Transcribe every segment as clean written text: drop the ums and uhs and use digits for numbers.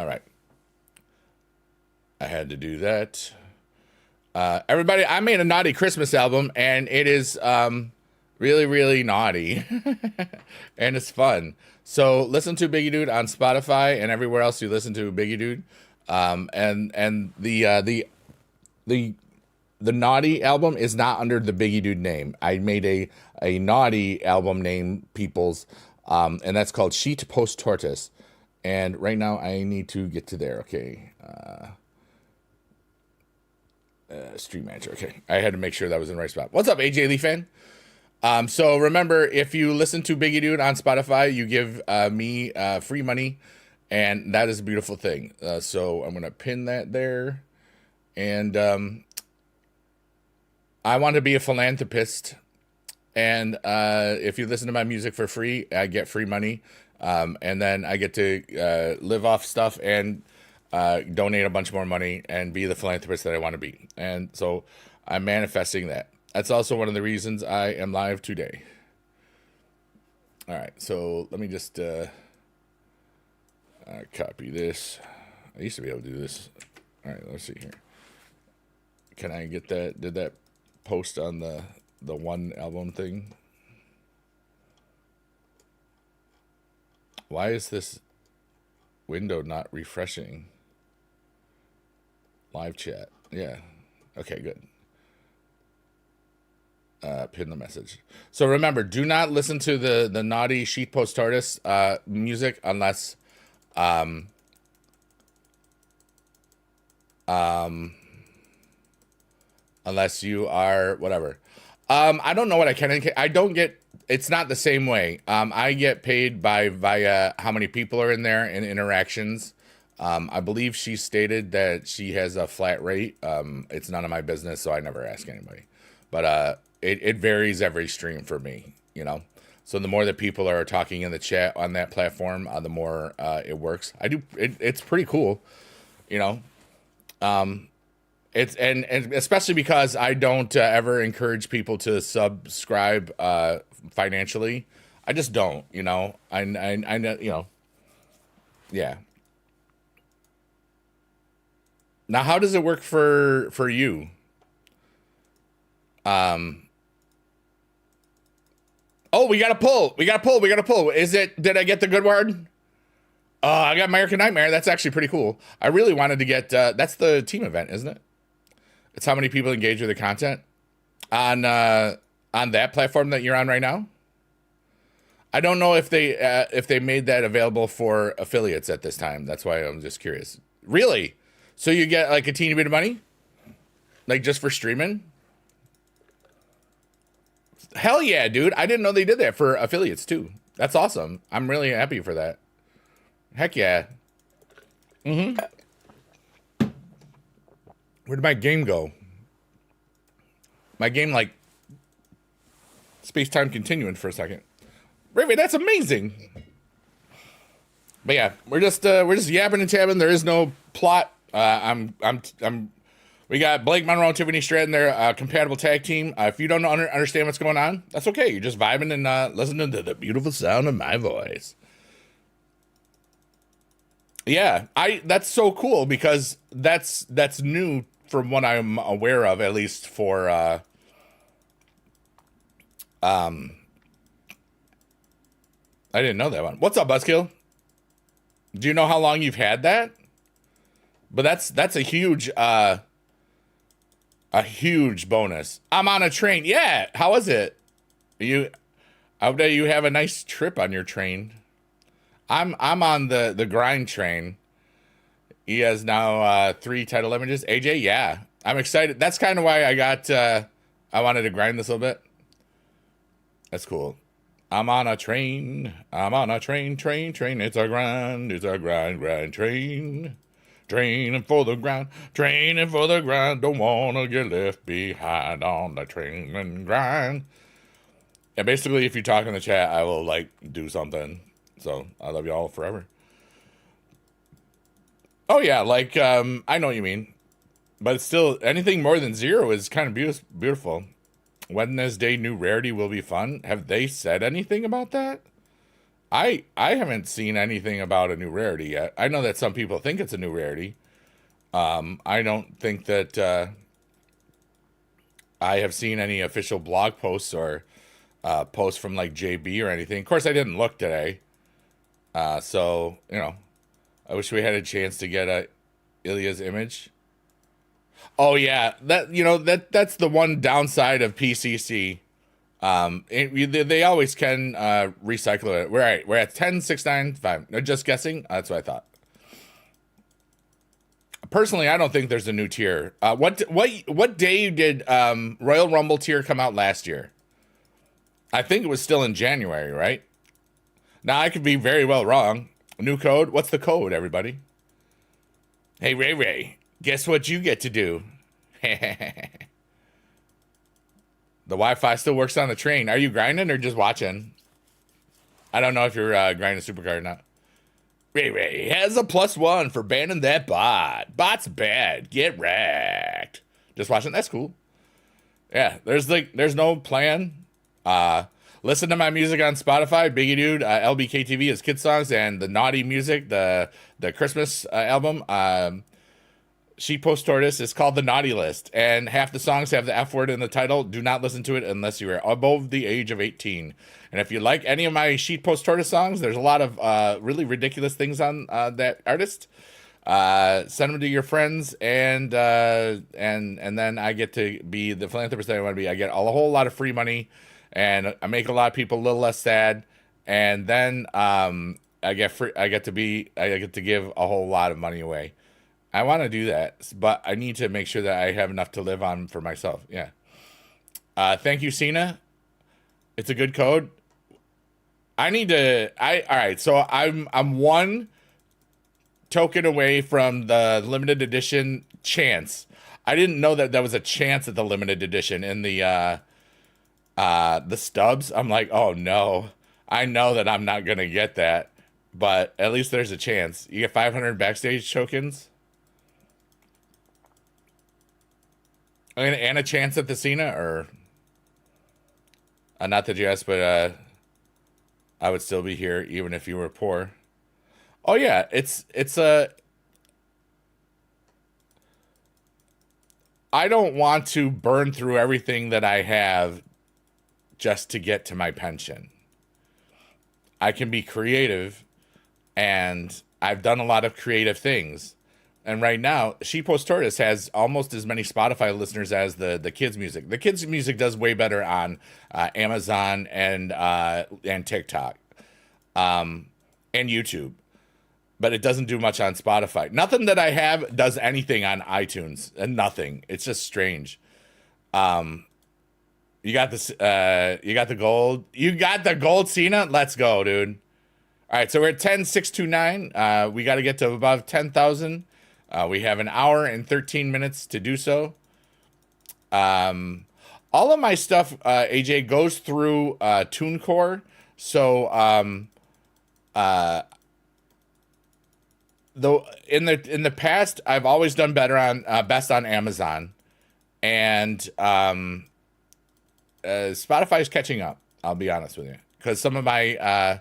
All right. I had to do that. Everybody, I made a naughty Christmas album, and it is really, really naughty, and it's fun. So listen to Biggie Dude on Spotify and everywhere else you listen to Biggie Dude. And the naughty album is not under the Biggie Dude name. I made a naughty album named People's, and that's called Sheet Post Tortoise. And right now I need to get to there. Okay. Stream manager. Okay. I had to make sure that was in the right spot. What's up, AJ Lee fan? So remember, if you listen to Biggie Dude on Spotify, you give me free money, and that is a beautiful thing. So I'm going to pin that there. And I want to be a philanthropist. And if you listen to my music for free, I get free money. And then I get to live off stuff and donate a bunch more money and be the philanthropist that I want to be. And so I'm manifesting that. That's also one of the reasons I am live today. All right, so let me just copy this. I used to be able to do this. All right, let's see here. Can I get that? Did that post on the one album thing? Why is this window not refreshing? Live chat. Yeah. Okay, good. Pin the message. So remember, do not listen to the naughty Sheet Post Tortoise music unless unless you are whatever. I don't know what I can. I don't get. It's not the same way. I get paid via how many people are in there and interactions. I believe she stated that she has a flat rate. It's none of my business, so I never ask anybody. But it varies every stream for me, you know. So the more that people are talking in the chat on that platform, the more it works. It's pretty cool, you know. It's and especially because I don't ever encourage people to subscribe financially. I just don't, you know. I know, you know. Yeah. Now, how does it work for you? Oh, we got a pull. Is it? Did I get the good word? I got American Nightmare. That's actually pretty cool. I really wanted to get. That's the team event, isn't it? It's how many people engage with the content on that platform that you're on right now. I don't know if they made that available for affiliates at this time. That's why I'm just curious. Really? So you get like a teeny bit of money, like just for streaming? Hell yeah, dude! I didn't know they did that for affiliates too. That's awesome. I'm really happy for that. Heck yeah. Where did my game go? My game like space-time continuing for a second. Raven, that's amazing. But yeah, we're just yapping and tabbing. There is no plot. We got Blake Monroe and Tiffany Stratton. They're a compatible tag team. If you don't understand what's going on, that's okay. You're just vibing and listening to the beautiful sound of my voice. Yeah, that's so cool because that's new from what I'm aware of, at least for I didn't know that one. What's up, Buzzkill? Do you know how long you've had that? But that's a huge bonus. I'm on a train. Yeah, how was it? I hope that you have a nice trip on your train. I'm on the grind train. He has now 3 title images. AJ, yeah, I'm excited. That's kind of why I wanted to grind this a little bit. That's cool. I'm on a train. Train. It's a grind train. Training for the grind. Don't wanna get left behind on the train and grind. And basically, if you talk in the chat, I will like do something. So I love y'all forever. Oh yeah, like I know what you mean, but it's still anything more than 0 is kind of beautiful. Wednesday new rarity will be fun. Have they said anything about that? I haven't seen anything about a new rarity yet. I know that some people think it's a new rarity. I don't think that I have seen any official blog posts or posts from like JB or anything. Of course, I didn't look today, so I wish we had a chance to get Ilya's image. Oh yeah, that's the one downside of PCC. They always can recycle it. We're at 10,695. No, just guessing. That's what I thought. Personally, I don't think there's a new tier. What day did Royal Rumble tier come out last year? I think it was still in January, right? Now I could be very well wrong. New code. What's the code, everybody? Hey Ray Ray, guess what you get to do? The Wi-Fi still works on the train. Are you grinding or just watching? I don't know if you're grinding Supercard or not. Ray Ray has a +1 for banning that bot. Bot's bad. Get wrecked. Just watching. That's cool. Yeah, there's no plan. Listen to my music on Spotify. Biggie Dude, LBKTV is kid songs, and the Naughty Music, the Christmas album. Sheep Post Tortoise is called the Naughty List, and half the songs have the F word in the title. Do not listen to it unless you are above the age of 18. And if you like any of my Sheep Post Tortoise songs, there's a lot of really ridiculous things on that artist. Send them to your friends, and then I get to be the philanthropist that I want to be. I get a whole lot of free money, and I make a lot of people a little less sad. And then I get to give a whole lot of money away. I want to do that, but I need to make sure that I have enough to live on for myself. Yeah. Thank you, Cena. It's a good code. All right. So I'm one token away from the limited edition chance. I didn't know that was a chance at the limited edition in the stubs. I'm like, oh no, I know that I'm not gonna get that, but at least there's a chance. You get 500 backstage tokens. And a chance at the Cena, or not that you asked, but I would still be here even if you were poor. Oh yeah, it's a. I don't want to burn through everything that I have just to get to my pension. I can be creative, and I've done a lot of creative things. And right now, She Post Tortoise has almost as many Spotify listeners as the kids' music. The kids' music does way better on Amazon and TikTok, and YouTube, but it doesn't do much on Spotify. Nothing that I have does anything on iTunes, and nothing. It's just strange. You got this. You got the gold. You got the gold, Cena. Let's go, dude. All right, so we're at 10,629. We got to get to above 10,000. We have an hour and 13 minutes to do so. All of my stuff, AJ, goes through TuneCore. So, though in the past, I've always done better on best on Amazon, and Spotify is catching up. I'll be honest with you, because some of my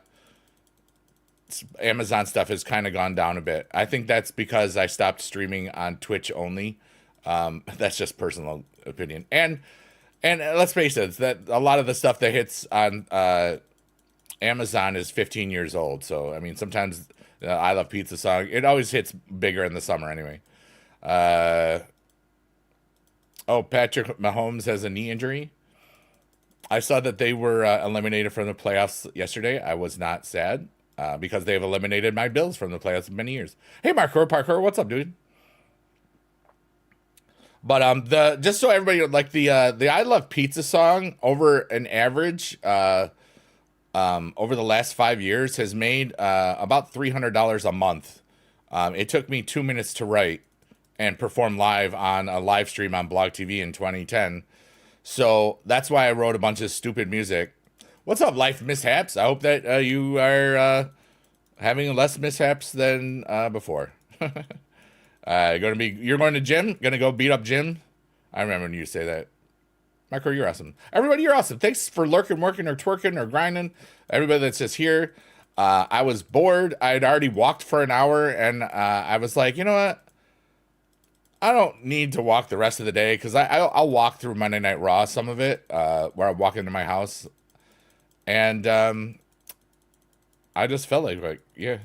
Amazon stuff has kind of gone down a bit. I think that's because I stopped streaming on Twitch only. That's just personal opinion. And let's face it, that a lot of the stuff that hits on Amazon is 15 years old. So I mean, sometimes I Love Pizza song, it always hits bigger in the summer anyway. Patrick Mahomes has a knee injury. I saw that they were eliminated from the playoffs yesterday. I was not sad. Because they've eliminated my Bills from the playoffs in many years. Hey, Parkour, what's up, dude? But just so everybody like the I Love Pizza song over an average over the last 5 years has made about $300 a month. It took me 2 minutes to write and perform live on a live stream on Blog TV in 2010. So that's why I wrote a bunch of stupid music. What's up, Life Mishaps? I hope that you are having less mishaps than before. You're going to gym? Gonna go beat up Jim? I remember when you say that. Marco, you're awesome. Everybody, you're awesome. Thanks for lurking, working, or twerking, or grinding. Everybody that's just here. I was bored. I had already walked for an hour, and I was like, you know what? I don't need to walk the rest of the day because I'll walk through Monday Night Raw, some of it, where I walk into my house, and I just felt like yeah,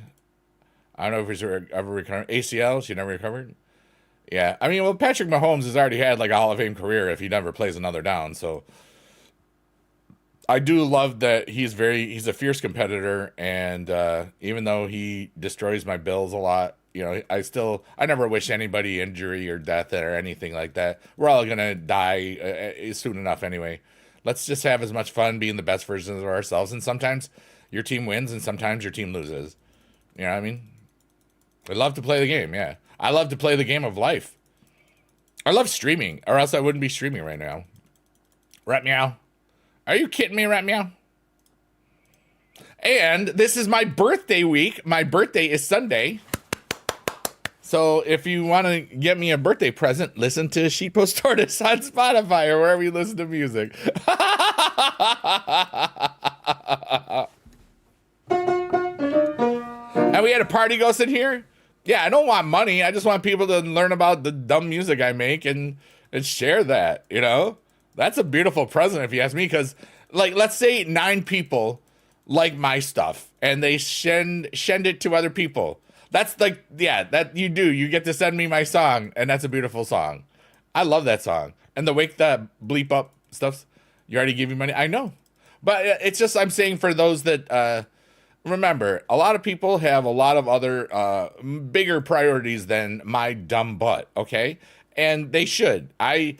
I don't know if he's ever recovered ACL. She never recovered. Yeah, I mean, well, Patrick Mahomes has already had like a Hall of Fame career if he never plays another down. So I do love that he's a fierce competitor, and even though he destroys my Bills a lot, I never wish anybody injury or death or anything like that. We're all gonna die soon enough anyway. Let's just have as much fun being the best versions of ourselves, and sometimes your team wins, and sometimes your team loses. You know what I mean? I love to play the game. Yeah, I love to play the game of life. I love streaming, or else I wouldn't be streaming right now. Rat meow. Are you kidding me, Rat meow? And this is my birthday week. My birthday is Sunday. So if you want to get me a birthday present, listen to Sheetpost Tortoise on Spotify or wherever you listen to music. And we had a party ghost in here. Yeah, I don't want money. I just want people to learn about the dumb music I make and share that, That's a beautiful present if you ask me, because like, let's say 9 people like my stuff and they send it to other people. That's like, yeah, that you do. You get to send me my song, and that's a beautiful song. I love that song. And the wake that bleep up stuff, you already give me money. I know. But it's just, I'm saying for those that, remember, a lot of people have a lot of other bigger priorities than my dumb butt, okay? And they should. I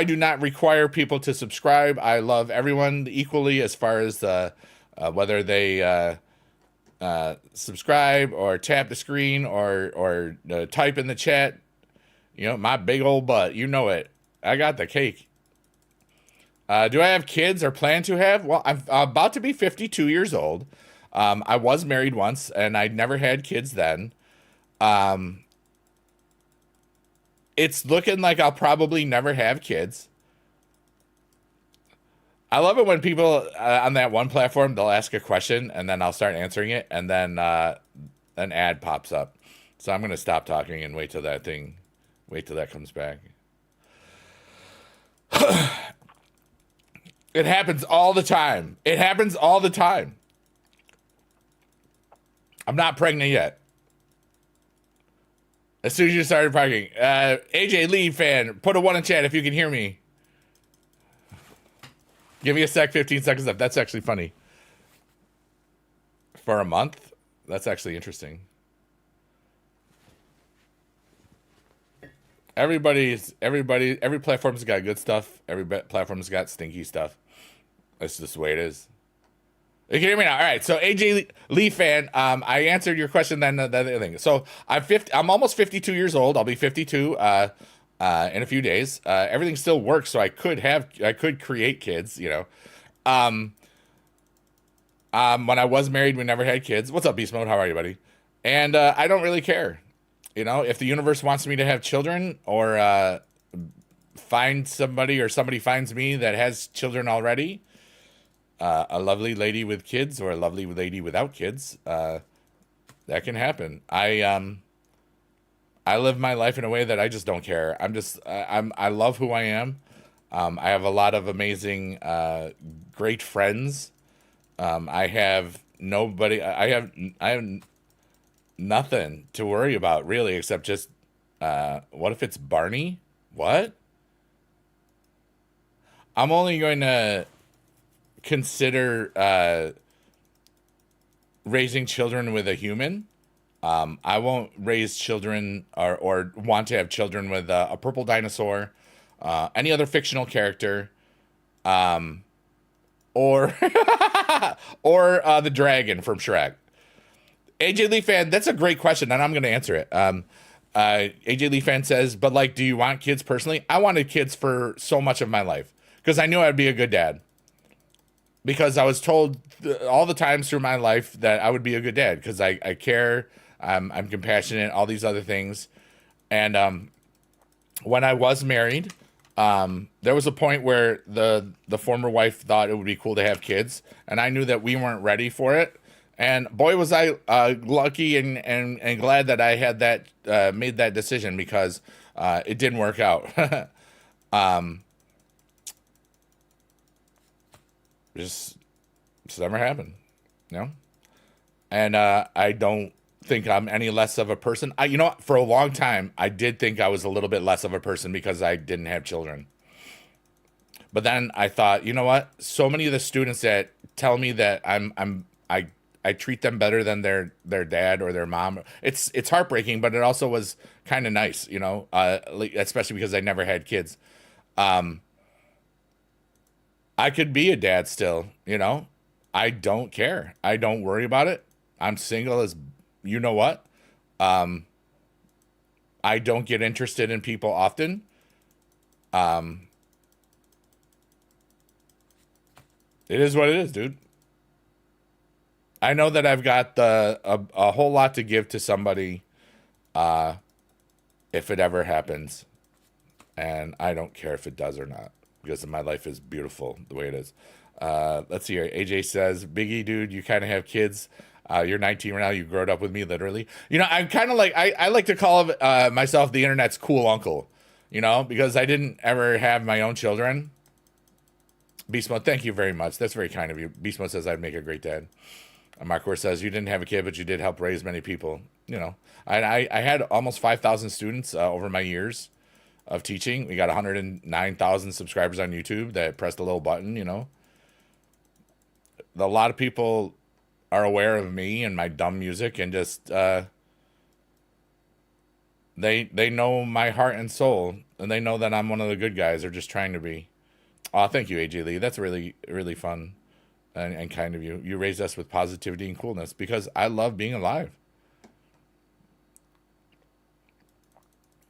do not require people to subscribe. I love everyone equally as far as whether they subscribe or tap the screen or type in the chat. My big old butt. You know it. I got the cake. Do I have kids or plan to have? Well, I'm about to be 52 years old. I was married once, and I never had kids then. It's looking like I'll probably never have kids. I love it when people on that one platform, they'll ask a question, and then I'll start answering it, and then an ad pops up. So I'm going to stop talking and wait till that comes back. It happens all the time. I'm not pregnant yet. As soon as you started parking. AJ Lee fan, put a 1 in chat if you can hear me. Give me a sec, 15 seconds left. That's actually funny. For a month? That's actually interesting. Every platform's got good stuff. Every platform's got stinky stuff. That's just the way it is. You can hear me now. All right. So AJ Lee fan, I answered your question then. The other thing. So I'm almost 52 years old. I'll be 52 in a few days. Everything still works, so I could create kids. When I was married, we never had kids. What's up, Beast Mode? How are you, buddy? And I don't really care. If the universe wants me to have children, or find somebody, or somebody finds me that has children already. A lovely lady with kids, or a lovely lady without kids, that can happen. I live my life in a way that I just don't care. I love who I am. I have a lot of amazing, great friends. I have nothing to worry about really, except just, what if it's Barney? What? I'm only going to consider raising children with a human. I won't raise children or want to have children with a purple dinosaur, any other fictional character, or the dragon from Shrek. AJ Lee fan, that's a great question, and I'm going to answer it. AJ Lee fan says, but like, do you want kids personally? I wanted kids for so much of my life because I knew I'd be a good dad. Because I was told all the times through my life that I would be a good dad because I care, I'm compassionate, all these other things. And when I was married, there was a point where the former wife thought it would be cool to have kids, and I knew that we weren't ready for it. And boy, was I lucky and glad that I had that made that decision, because it didn't work out. just It's never happened, you know. And I don't think I'm any less of a person. You know, for a long time, I did think I was a little bit less of a person because I didn't have children. But then I thought, you know what? So many of the students that tell me that I treat them better than their dad or their mom. It's heartbreaking, but it also was kind of nice, you know, especially because I never had kids. I could be a dad still, you know. I don't care. I don't worry about it. I'm single as you know what. I don't get interested in people often. It is what it is, dude. I know that I've got a whole lot to give to somebody if it ever happens. And I don't care if it does or not, because my life is beautiful the way it is. Let's see here. AJ says, Biggie, dude, you kind of have kids. You're 19 right now. You growed up with me, literally. You know, I'm kind of like, I like to call myself the internet's cool uncle, you know, because I didn't ever have my own children. Beast Mode, thank you very much. That's very kind of you. Beast Mode says I'd make a great dad. Marcor says, you didn't have a kid, but you did help raise many people. You know, I had almost 5,000 students over my years of teaching. We got 109,000 subscribers on YouTube that pressed the little button, you know. A lot of people are aware of me and my dumb music, and just they know my heart and soul, and they know that I'm one of the good guys, or just trying to be. Oh, thank you, AJ Lee. That's really, really fun and kind of you. You raised us with positivity and coolness, because I love being alive.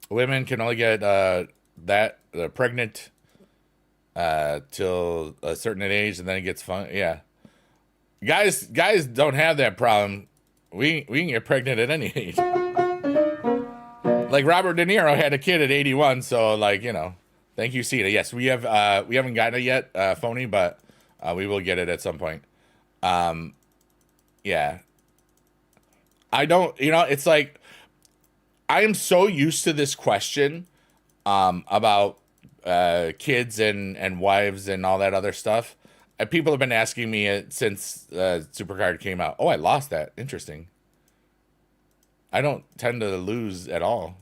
Women can only get pregnant till a certain age, and then it gets fun. Yeah, guys don't have that problem. We can get pregnant at any age. Like Robert De Niro had a kid at 81, so like, you know. Thank you, Cena. Yes, we haven't gotten it yet, Phony, but we will get it at some point. Yeah. I don't, you know, it's like, I am so used to this question about kids and wives and all that other stuff. People have been asking me it since Supercard came out. Oh, I lost that. Interesting. I don't tend to lose at all.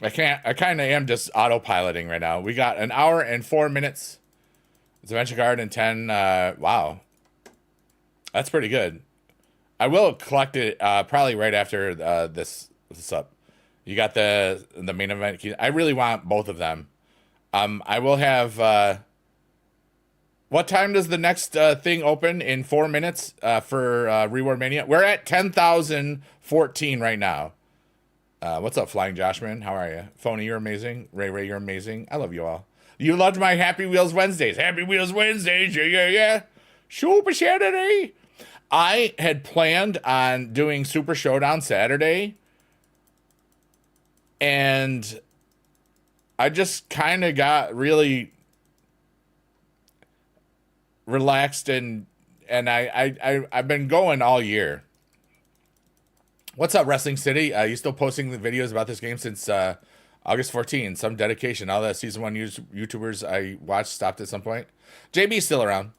I kind of am just autopiloting right now. We got an hour and 4 minutes. It's Adventure Card in 10. Wow. That's pretty good. I will collect it probably right after this up. You got the main event key. I really want both of them. I will have... what time does the next thing open? In 4 minutes for Reward Mania? We're at 10,014 right now. What's up, Flying Joshman? How are you? Phony, you're amazing. Ray, you're amazing. I love you all. You loved my Happy Wheels Wednesdays. Happy Wheels Wednesdays, yeah. Super Saturday. I had planned on doing Super Showdown Saturday, and I just kind of got really relaxed, and I've been going all year. What's up, Wrestling City? You still posting the videos about this game since August 14? Some dedication. All the season 1 YouTubers I watched stopped at some point. JB's still around.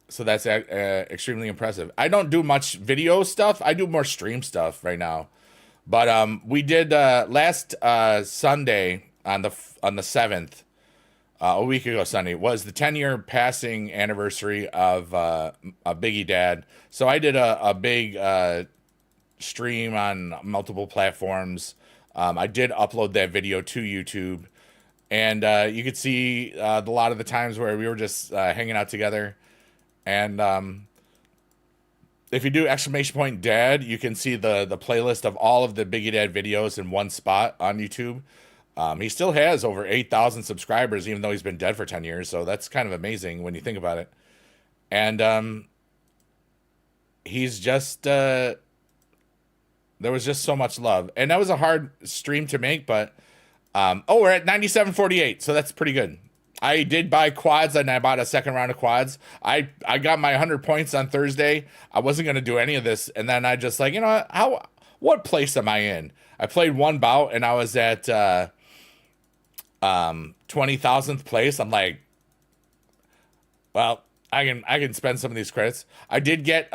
So that's extremely impressive. I don't do much video stuff. I do more stream stuff right now. But we did last Sunday on the 7th, a week ago Sunday, was the 10-year passing anniversary of a Biggie Dad. So I did a big stream on multiple platforms. I did upload that video to YouTube, and you could see a lot of the times where we were just hanging out together. And if you do !dad, you can see the playlist of all of the Biggie Dad videos in one spot on YouTube. He still has over 8,000 subscribers, even though he's been dead for 10 years. So that's kind of amazing when you think about it. And he's just... there was just so much love. And that was a hard stream to make, but... we're at 97.48, so that's pretty good. I did buy quads, and I bought a second round of quads. I got my 100 points on Thursday. I wasn't gonna do any of this, and then I just like, you know what? What place am I in? I played one bout, and I was at 20,000th place. I'm like, well, I can spend some of these credits. I did get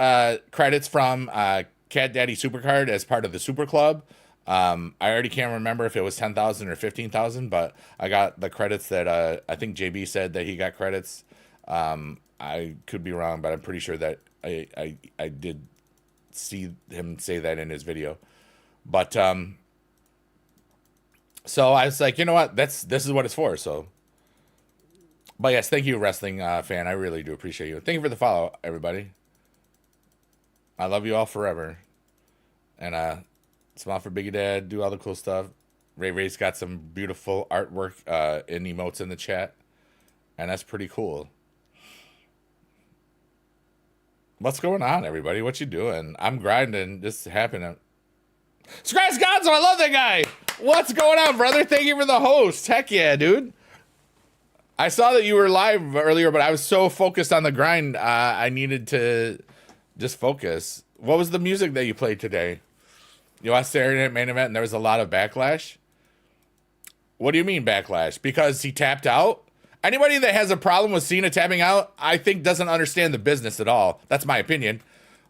credits from Cat Daddy Supercard as part of the Super Club. I already can't remember if it was 10,000 or 15,000, but I got the credits that I think JB said that he got credits. I could be wrong, but I'm pretty sure that I did see him say that in his video. But so I was like, you know what? This is what it's for. So, but yes, thank you, wrestling fan. I really do appreciate you. Thank you for the follow, everybody. I love you all forever. And smile for Biggie Dad. Do all the cool stuff. Ray Ray's got some beautiful artwork in emotes in the chat, and that's pretty cool. What's going on, everybody? What you doing? I'm grinding. This happening. Scratch Gonzo, I love that guy. What's going on, brother? Thank you for the host. Heck yeah, dude. I saw that you were live earlier, but I was so focused on the grind, I needed to just focus. What was the music that you played today? You watched Saturday Night Main Event and there was a lot of backlash? What do you mean backlash? Because he tapped out? Anybody that has a problem with Cena tapping out, I think doesn't understand the business at all. That's my opinion.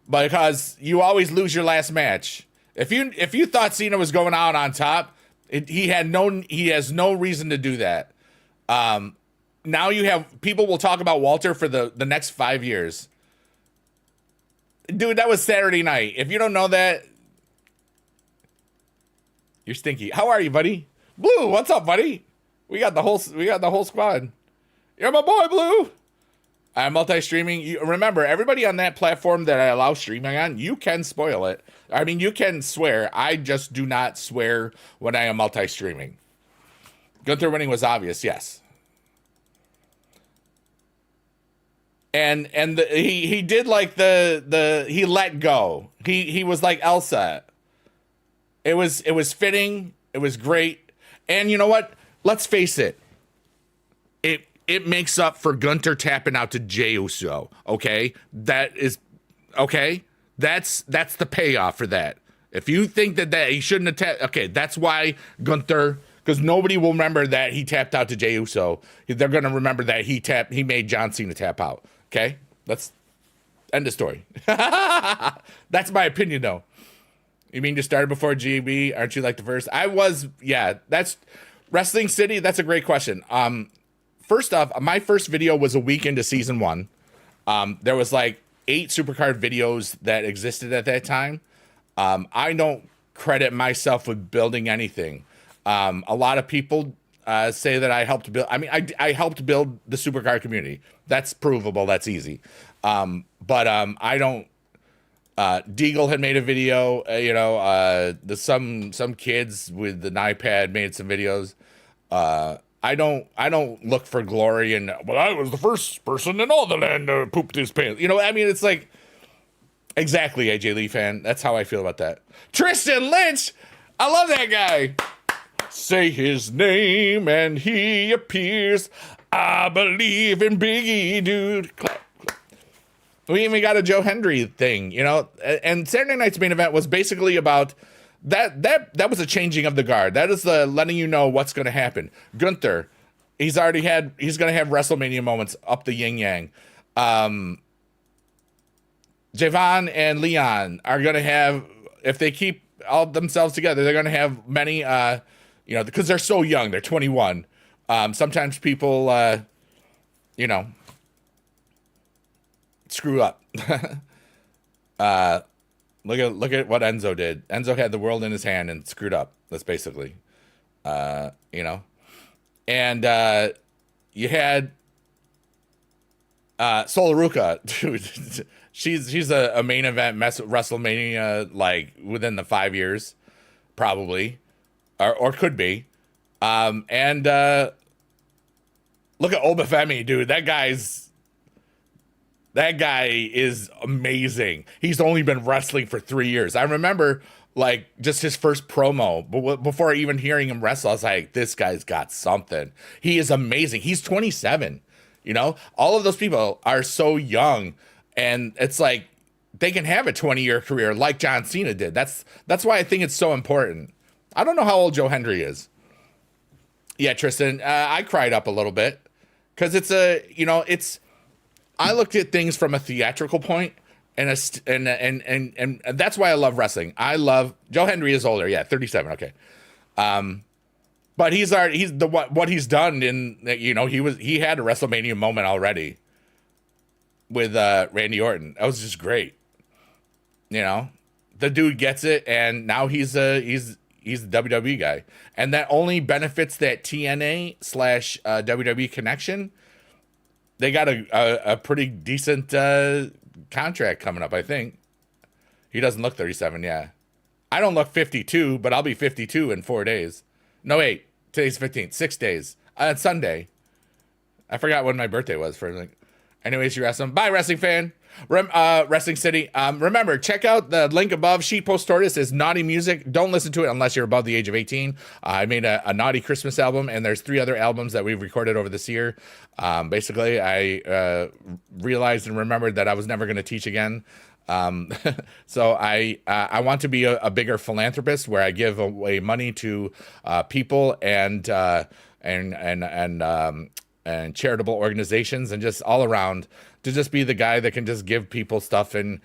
Because you always lose your last match. If you thought Cena was going out on top, he has no reason to do that. Now you have people will talk about Walter for the next 5 years. Dude, that was Saturday night. If you don't know that, you're stinky. How are you, buddy? Blue, what's up, buddy? We got the whole squad. You're my boy, Blue. I'm multi-streaming. Remember, everybody on that platform that I allow streaming on, you can spoil it. I mean, you can swear. I just do not swear when I am multi-streaming. Gunther winning was obvious, yes. And he did like he let go. He was like Elsa. It was fitting. It was great. And you know what? Let's face it. It makes up for Gunther tapping out to Jey Uso. Okay, that is okay. That's the payoff for that. If you think that he shouldn't have tapped, okay, that's why Gunther, because nobody will remember that he tapped out to Jey Uso. They're gonna remember that he made John Cena tap out. Okay, let's end the story. That's my opinion, though. You mean you started before GB? Aren't you like the first? I was, yeah. That's Wrestling City. That's a great question. First off, my first video was a week into season 1. There was like 8 Supercard videos that existed at that time. I don't credit myself with building anything. A lot of people say that I helped build. I mean, I helped build the Supercard community. That's provable. That's easy. But I don't. Deagle had made a video. Some kids with an iPad made some videos. I don't look for glory and, well, I was the first person in all the land to poop his pants. You know, I mean, it's like, exactly, AJ Lee fan. That's how I feel about that. Tristan Lynch, I love that guy. Say his name and he appears. I believe in Biggie, dude. Clap, clap. We even got a Joe Hendry thing, you know, and Saturday night's main event was basically about that was a changing of the guard. That is the letting you know what's going to happen. Gunther, he's going to have WrestleMania moments up the yin yang. Javon and Leon are going to have, if they keep all themselves together, they're going to have many, because they're so young. They're 21. Sometimes people, screw up. Look at what Enzo did. Enzo had the world in his hand and screwed up. That's basically, And you had Solaruka, dude. she's a main event WrestleMania like within the 5 years, probably, or could be. Look at Obafemi, dude. That guy is amazing. He's only been wrestling for 3 years. I remember Like just his first promo, but before even hearing him wrestle, I was like, this guy's got something. He is amazing. He's 27. You know, all of those people are so young, and it's like they can have a 20-year career like John Cena did. That's why I think it's so important. I don't know how old Joe Hendry is. Yeah, Tristan, I cried up a little bit because it's I looked at things from a theatrical point, and that's why I love wrestling. I love Joe Hendry is older, yeah, 37, okay. But he's what he's done in he had a WrestleMania moment already with Randy Orton. That was just great. You know, the dude gets it, and now he's the WWE guy, and that only benefits that TNA / WWE connection. They got a pretty decent contract coming up, I think. He doesn't look 37, yeah. I don't look 52, but I'll be 52 in 4 days. No, wait. Today's 15th. 6 days. It's Sunday. I forgot when my birthday was for like. Anyways, you're awesome. Bye, wrestling fan. Wrestling City. Remember, check out the link above. Sheet Post Tortoise is naughty music. Don't listen to it unless you're above the age of 18. I made a naughty Christmas album, and there's 3 other albums that we've recorded over this year. Basically, I realized and remembered that I was never going to teach again. So I want to be a bigger philanthropist where I give away money to people and charitable organizations, and just all around to just be the guy that can just give people stuff and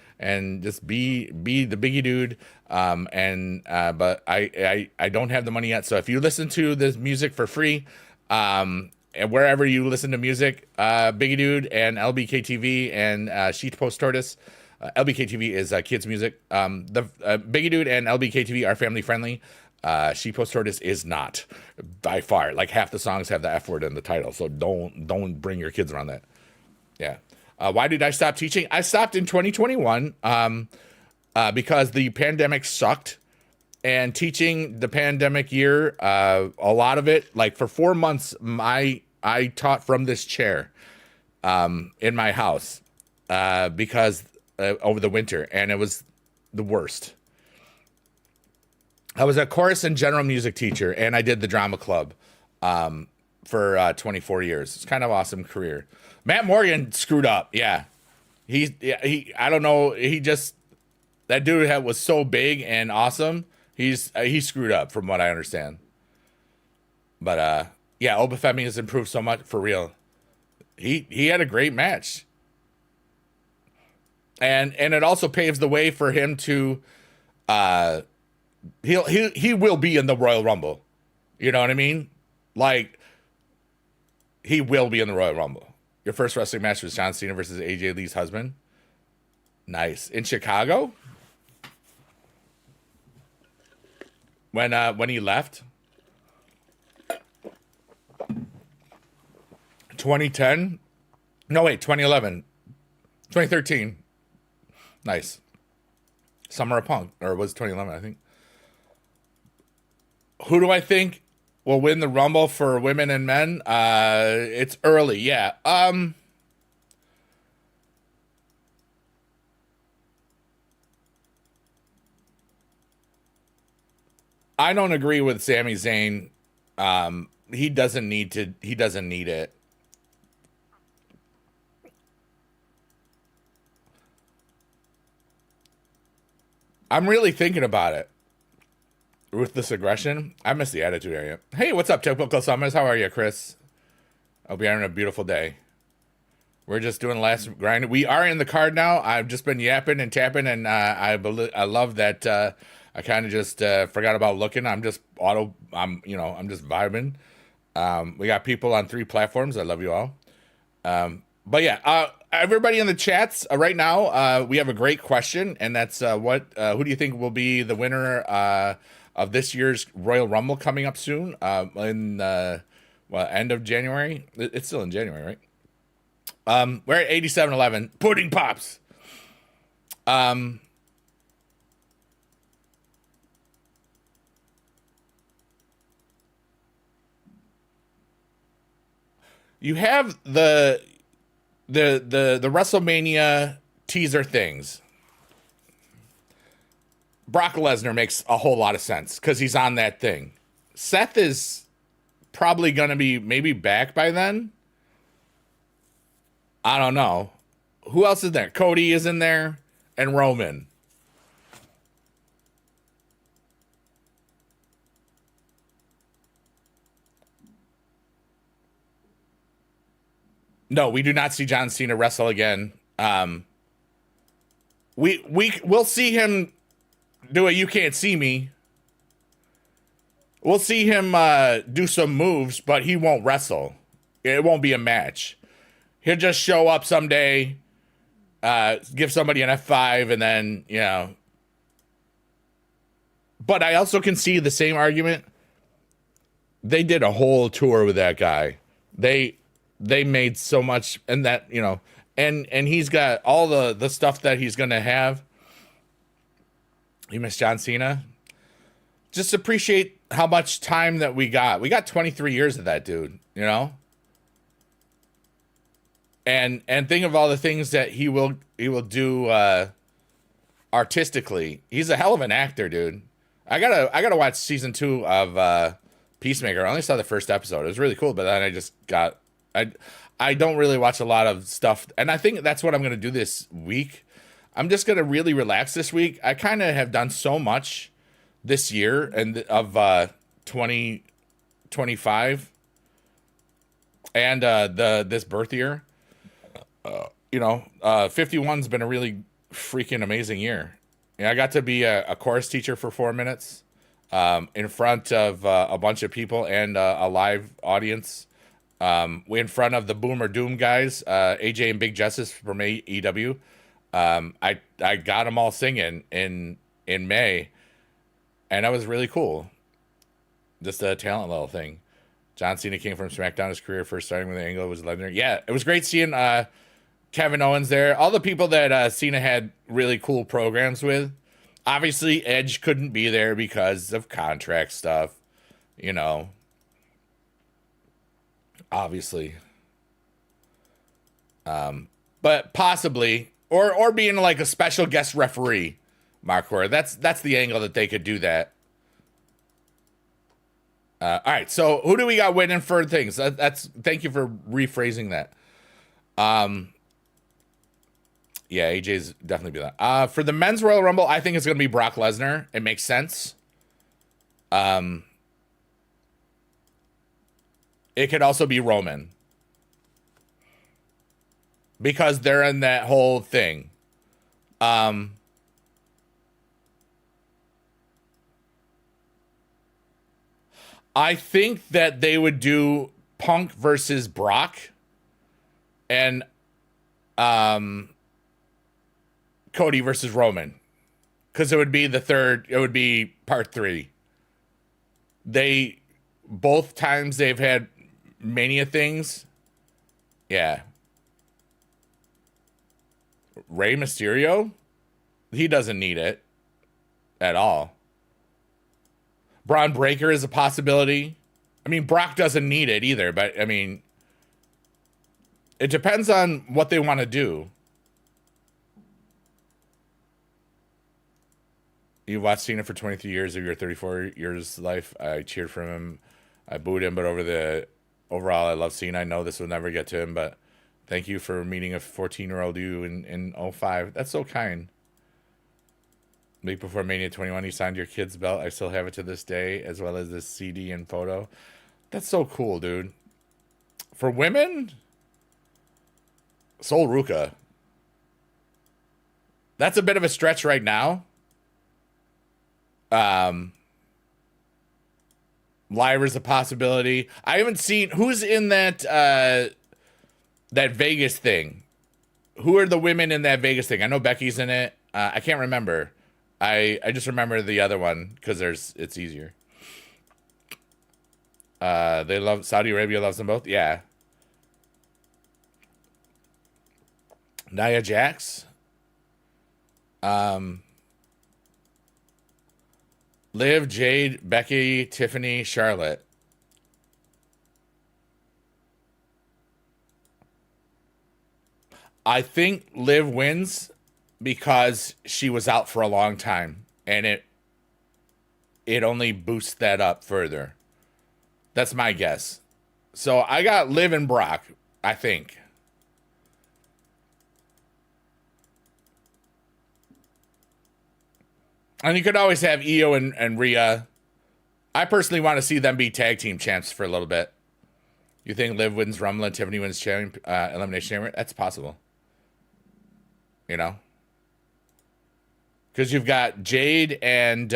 just be the biggie dude. But I don't have the money yet. So if you listen to this music for free, and wherever you listen to music, Biggie Dude and LBKTV and Sheet Post Tortoise, LBKTV is kids music. The Biggie Dude and LBKTV are family friendly. Sheet Post Tortoise is not, by far. Like half the songs have the F word in the title, so don't bring your kids around that. Yeah. Why did I stop teaching? I stopped in 2021 because the pandemic sucked, and teaching the pandemic year, a lot of it, like for 4 months, I taught from this chair in my house because over the winter, and it was the worst. I was a chorus and general music teacher, and I did the drama club for 24 years. It's kind of awesome career. Matt Morgan screwed up. Yeah. He I don't know. That dude was so big and awesome. He screwed up from what I understand. But yeah, Obafemi has improved so much for real. He had a great match. And it also paves the way for him to he will be in the Royal Rumble. You know what I mean? Like, he will be in the Royal Rumble. Your first wrestling match was John Cena versus AJ Lee's husband. Nice. In Chicago? When he left? 2010? No, wait, 2011. 2013. Nice. Summer of Punk, or it was 2011, I think. Who do I think will win the Rumble for women and men? It's early, yeah. I don't agree with Sami Zayn. He doesn't need it. I'm really thinking about it. Ruthless aggression. I miss the attitude area. Hey, what's up, Typical Summers? How are you, Chris? Hope you're having a beautiful day. We're just doing the last grind. We are in the card now. I've just been yapping and tapping, and I love that. I kind of just forgot about looking. I'm just vibing. We got people on 3 platforms. I love you all. But yeah, everybody in the chats right now, we have a great question, and that's who do you think will be the winner of this year's Royal Rumble coming up soon in end of January? It's still in January, right? We're at 8711. Pudding Pops. You have the WrestleMania teaser things. Brock Lesnar makes a whole lot of sense because he's on that thing. Seth is probably going to be maybe back by then. I don't know. Who else is there? Cody is in there and Roman. No, we do not see John Cena wrestle again. We'll see him do a "You Can't See Me." We'll see him do some moves, but he won't wrestle. It won't be a match. He'll just show up someday, give somebody an F5, and then, you know. But I also can see the same argument. They did a whole tour with that guy. They made so much, and that, you know, and he's got all the stuff that he's going to have. You miss John Cena? Just appreciate how much time that we got. We got 23 years of that dude, you know? And think of all the things that he will do artistically. He's a hell of an actor, dude. I gotta watch season 2 of Peacemaker. I only saw the first episode. It was really cool, but then I don't really watch a lot of stuff, and I think that's what I'm gonna do this week. I'm just gonna really relax this week. I kind of have done so much this year and of 2025 and this birth year. 51's been a really freaking amazing year. I got to be a chorus teacher for 4 minutes in front of a bunch of people and a live audience. In front of the Boomer Doom guys, AJ and Big Justice from AEW. I got them all singing in May, and that was really cool. Just a talent level thing. John Cena came from SmackDown. His career first starting with the Angle was legendary. Yeah, it was great seeing Kevin Owens there. All the people that Cena had really cool programs with. Obviously, Edge couldn't be there because of contract stuff, you know. Obviously. But possibly, or being like a special guest referee, Markor. That's the angle that they could do that. All right, so who do we got winning for things? Thank you for rephrasing that. Yeah, AJ's definitely be that. For the men's Royal Rumble, I think it's going to be Brock Lesnar. It makes sense. It could also be Roman. Because they're in that whole thing. I think that they would do Punk versus Brock. And Cody versus Roman. Because it would be part 3. Both times they've had Mania things. Yeah. Rey Mysterio? He doesn't need it at all. Braun Breaker is a possibility. I mean, Brock doesn't need it either, but I mean, it depends on what they want to do. You watched Cena for 23 years of your 34 years life. I cheered for him. I booed him, but overall, I love Cena. I know this will never get to him, but thank you for meeting a 14-year-old you in 05. That's so kind. Week before Mania 21, you signed your kid's belt. I still have it to this day, as well as this CD and photo. That's so cool, dude. For women, Sol Ruka. That's a bit of a stretch right now. Lyra's a possibility. I haven't seen who's in that Vegas thing. Who are the women in that Vegas thing? I know Becky's in it. I can't remember. I just remember the other one because it's easier. Saudi Arabia loves them both. Yeah. Nia Jax. Liv, Jade, Becky, Tiffany, Charlotte. I think Liv wins because she was out for a long time and it only boosts that up further. That's my guess. So I got Liv and Brock, I think. And you could always have Io and Rhea. I personally want to see them be tag team champs for a little bit. You think Liv wins Rumble and Tiffany wins Elimination Chamber? That's possible. You know? Because you've got Jade and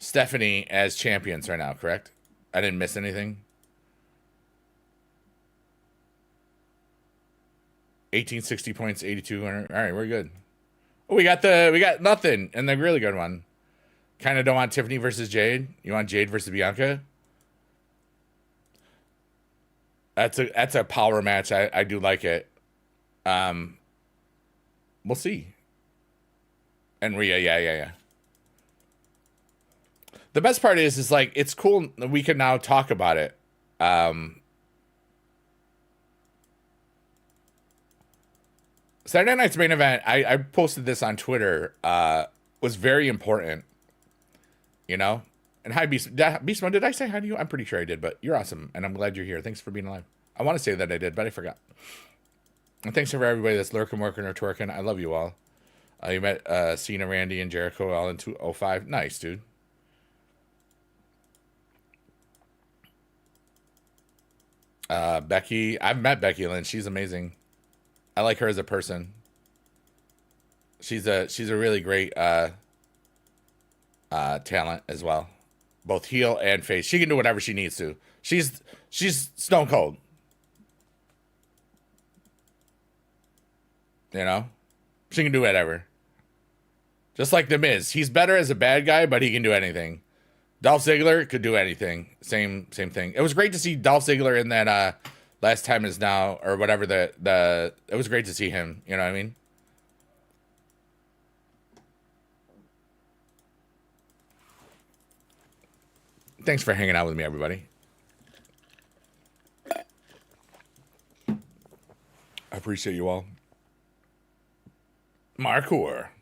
Stephanie as champions right now, correct? I didn't miss anything. 1860 points, 8200. All right, we're good. Oh, we got nothing, and the really good one. Kind of don't want Tiffany versus Jade. You want Jade versus Bianca? That's a power match. I do like it. We'll see. And Rhea, yeah. The best part is like it's cool that we can now talk about it. Saturday night's main event, I posted this on Twitter, was very important, you know? And hi, Beastmo, did I say hi to you? I'm pretty sure I did, but you're awesome, and I'm glad you're here. Thanks for being alive. I want to say that I did, but I forgot. And thanks for everybody that's lurking, working, or twerking. I love you all. You met Cena, Randy, and Jericho all in 205. Nice, dude. Becky, I've met Becky Lynch. She's amazing. I like her as a person. She's a really great talent as well, both heel and face. She can do whatever she needs to. She's stone cold. You know, she can do whatever. Just like The Miz, he's better as a bad guy, but he can do anything. Dolph Ziggler could do anything. Same thing. It was great to see Dolph Ziggler in that. Last Time Is Now, or whatever it was great to see him, you know what I mean? Thanks for hanging out with me, everybody. I appreciate you all. Marcour.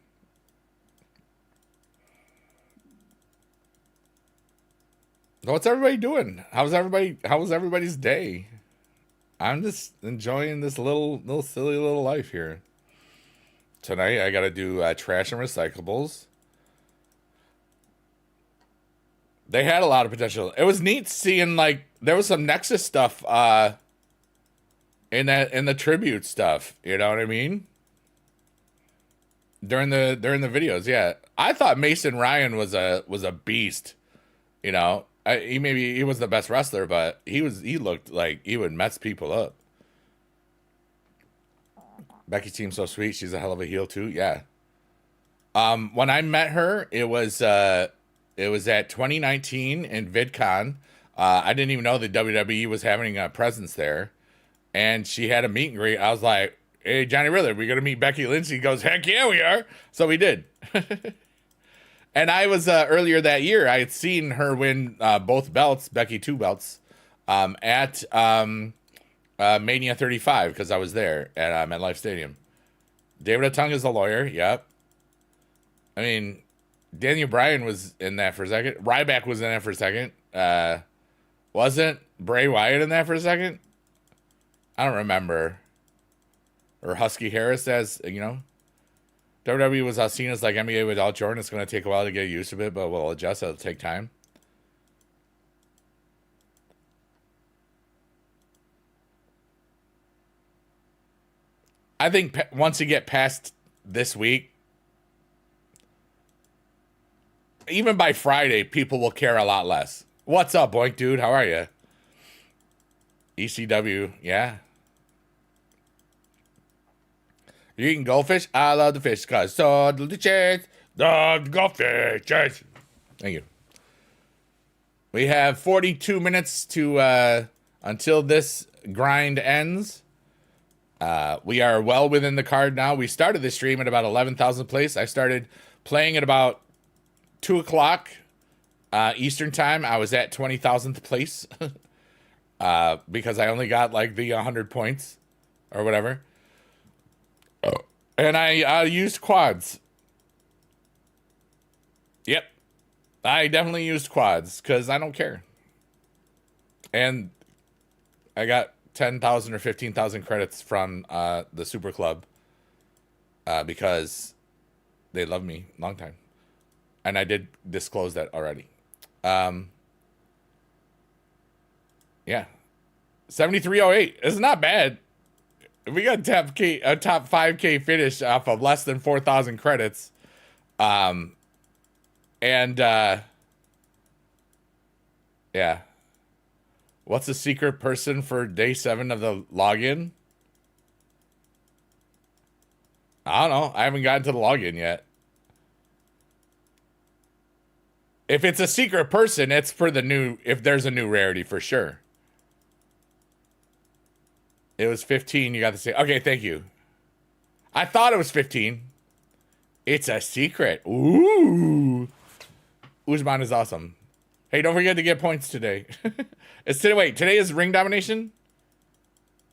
What's everybody doing? How was everybody's day? I'm just enjoying this little silly little life here. Tonight I gotta do trash and recyclables. They had a lot of potential. It was neat seeing like there was some Nexus stuff in the tribute stuff. You know what I mean? During the videos, yeah. I thought Mason Ryan was a beast. You know. He was the best wrestler, but he looked like he would mess people up. Becky seems so sweet. She's a hell of a heel too. Yeah. When I met her, it was at 2019 in VidCon. I didn't even know that WWE was having a presence there, and she had a meet and greet. I was like, "Hey, Johnny Riddler, we gonna meet Becky Lynch?" He goes, "Heck yeah, we are." So we did. And I was earlier that year, I had seen her win both belts, Becky 2 belts, at Mania 35 because I was there at MetLife Stadium. David Otunga is a lawyer, yep. I mean, Daniel Bryan was in that for a second. Ryback was in that for a second. Wasn't Bray Wyatt in that for a second? I don't remember. Or Husky Harris as, you know. WWE was seen as like NBA without Jordan. It's going to take a while to get used to it, but we'll adjust. It'll take time. I think once you get past this week, even by Friday, people will care a lot less. What's up, Boink Dude? How are you? ECW, yeah. You eating goldfish? I love the fish because so delicious. The goldfish. Thank you. We have 42 minutes to until this grind ends. We are well within the card now. We started this stream at about 11,000 place. I started playing at about 2 o'clock Eastern time. I was at 20,000th place because I only got like the 100 points or whatever. And I used quads. I definitely used quads because I don't care. And I got 10,000 or 15,000 credits from the Super Club because they love me long time. And I did disclose that already. Um, yeah. 7308. It's not bad. We got a top 5K finish off of less than 4,000 credits. And yeah. What's the secret person for day 7 of the login? I don't know. I haven't gotten to the login yet. If it's a secret person, it's for the new, if there's a new rarity for sure. It was 15. You got to say, okay, thank you. I thought it was 15. It's a secret. Ooh. Uzman is awesome. Hey, don't forget to get points today. It's today. Wait, today is ring domination?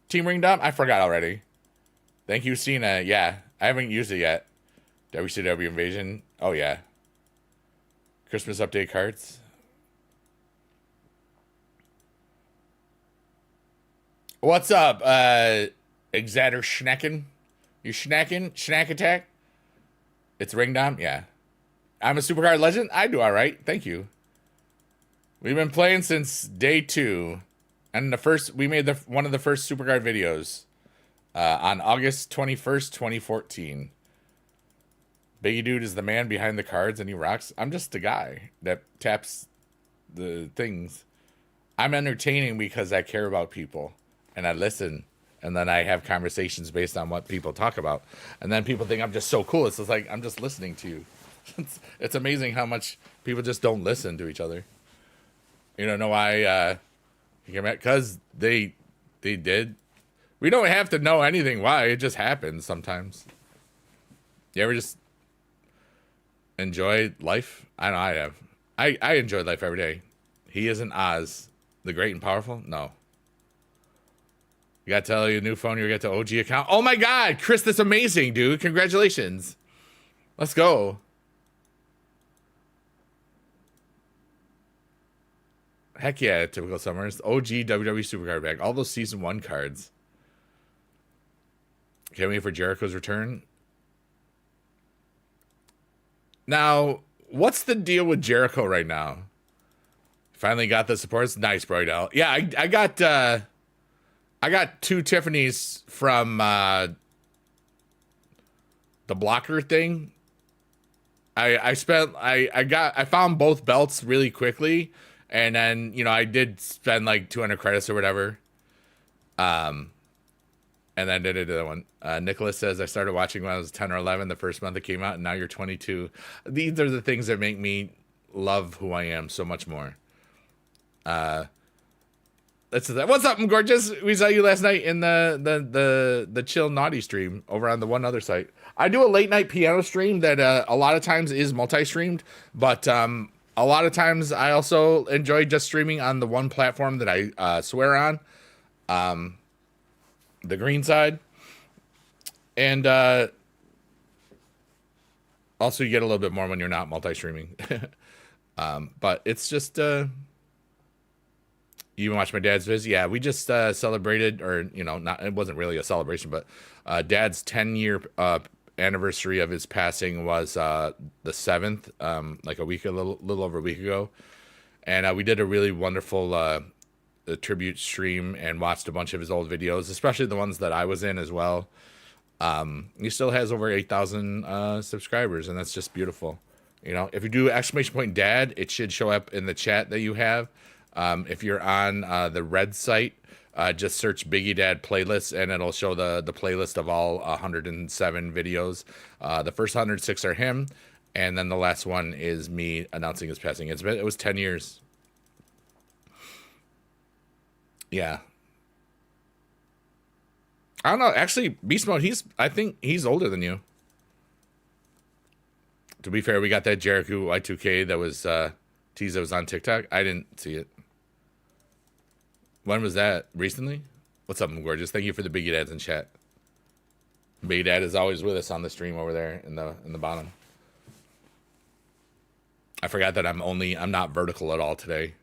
Team ring dom? I forgot already. Thank you, Cena. Yeah, I haven't used it yet. WCW Invasion. Oh, yeah. Christmas update cards. What's up, Exatter Schnecken? You snacking? Snack attack? It's ring dom? Yeah. I'm a supercard legend? I do all right. Thank you. We've been playing since day 2. And we made one of the first supercard videos on August 21st, 2014. Biggie Dude is the man behind the cards and he rocks. I'm just the guy that taps the things. I'm entertaining because I care about people and I listen. And then I have conversations based on what people talk about. And then people think I'm just so cool. It's just like, I'm just listening to you. It's amazing how much people just don't listen to each other. You don't know why? Because they did. We don't have to know anything why. It just happens sometimes. You ever just enjoy life? I know I have. I enjoy life every day. He isn't Oz, the great and powerful? No. You got to tell your new phone you get to OG account. Oh my God, Chris, that's amazing, dude. Congratulations. Let's go. Heck yeah, typical summers. OG WWE Supercard Bag. All those Season 1 cards. Can't wait for Jericho's return. Now, what's the deal with Jericho right now? Finally got the supports. Nice, Broydell. Yeah, I got 2 Tiffany's from the blocker thing. I found both belts really quickly. And then, I did spend like 200 credits or whatever. And then did another one. Nicholas says, I started watching when I was 10 or 11, the first month it came out, and now you're 22. These are the things that make me love who I am so much more. What's up, gorgeous? We saw you last night in the Chill Naughty stream over on the one other site. I do a late night piano stream that a lot of times is multi-streamed, but a lot of times I also enjoy just streaming on the one platform that I swear on, the green side. And also you get a little bit more when you're not multi-streaming. But it's just... you even watch my dad's visit? Yeah, we just celebrated, or, it wasn't really a celebration, but Dad's 10-year anniversary of his passing was the 7th, like a little over a week ago. And we did a really wonderful tribute stream and watched a bunch of his old videos, especially the ones that I was in as well. He still has over 8,000 subscribers, and that's just beautiful. If you do !dad, it should show up in the chat that you have. If you're on the red site, just search Biggie Dad playlists and it'll show the playlist of all 107 videos. The first 106 are him, and then the last one is me announcing his passing. It was 10 years. Yeah. I don't know. Actually, Beast Mode, I think he's older than you. To be fair, we got that Jericho Y2K that was tease that was on TikTok. I didn't see it. When was that? Recently? What's up, gorgeous? Thank you for the Biggie Dads in chat. Biggie Dad is always with us on the stream over there in the bottom. I forgot that I'm not vertical at all today.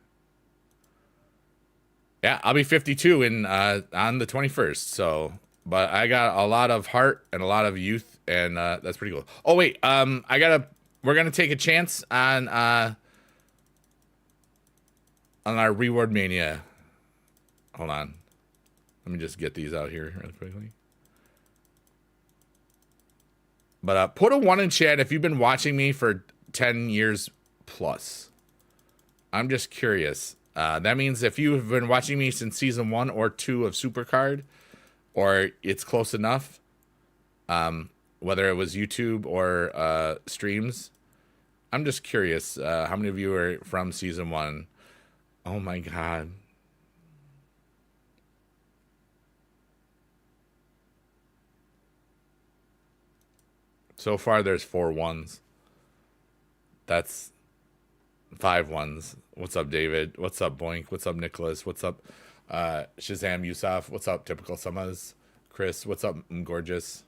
Yeah, I'll be 52 on the 21st. So, but I got a lot of heart and a lot of youth, and that's pretty cool. Oh wait, we're gonna take a chance on our reward mania. Hold on, let me just get these out here really quickly. But put a 1 in chat if you've been watching me for 10 years plus. I'm just curious. That means if you've been watching me since season 1 or 2 of Supercard, or it's close enough, whether it was YouTube or streams, I'm just curious how many of you are from season 1. Oh my god. So far, there's 4 ones. That's 5 ones. What's up, David? What's up, Boink? What's up, Nicholas? What's up, Shazam Yusuf? What's up, Typical Summers? Chris, what's up, Gorgeous?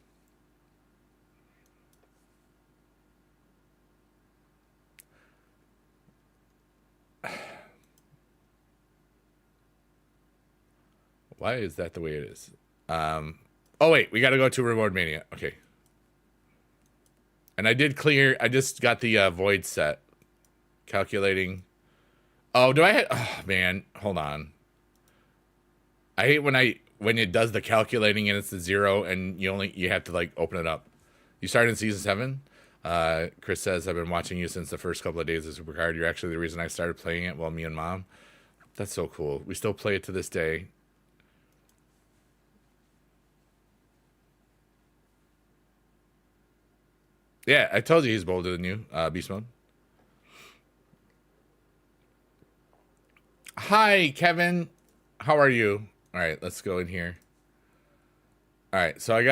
Why is that the way it is? Oh, wait. We got to go to Reward Mania. Okay. And I just got the void set. Calculating. Oh, oh, man. Hold on. I hate when it does the calculating and it's the 0 and you have to like open it up. You started in season 7. Chris says, I've been watching you since the first couple of days of Supercard. You're actually the reason I started playing it. Well, me and Mom. That's so cool. We still play it to this day. Yeah, I told you he's bolder than you, Beast Mode. Hi, Kevin. How are you? All right, let's go in here. All right, so I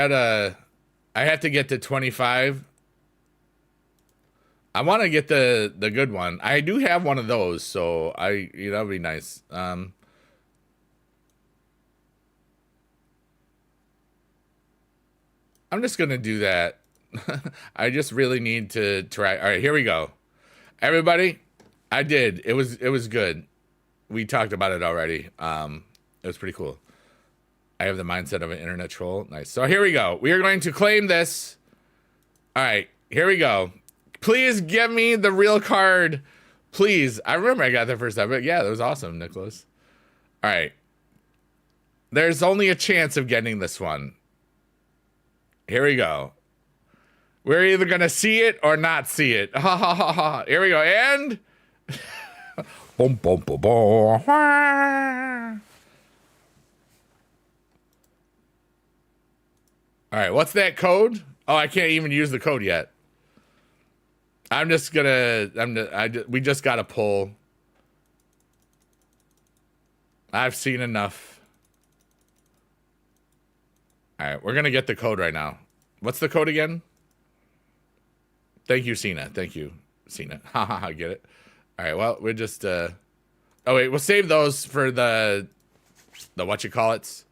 have to get to 25. I want to get the good one. I do have one of those, so that'd be nice. I'm just gonna do that. I just really need to try. All right, here we go. Everybody, I did. It was good. We talked about it already. It was pretty cool. I have the mindset of an internet troll. Nice. So here we go. We are going to claim this. All right, here we go. Please give me the real card. Please. I remember I got that first time, but yeah, that was awesome, Nicholas. All right. There's only a chance of getting this one. Here we go. We're either going to see it or not see it. Ha ha ha ha. Here we go. And boom, boom, boom, boom. All right, what's that code? Oh, I can't even use the code yet. I'm just gonna. We just got to pull. I've seen enough. All right, we're gonna get the code right now. What's the code again? Thank you, Cena. Thank you, Cena. Ha ha ha. Get it. All right. Well, we're just. Oh wait, we'll save those for the what you call it.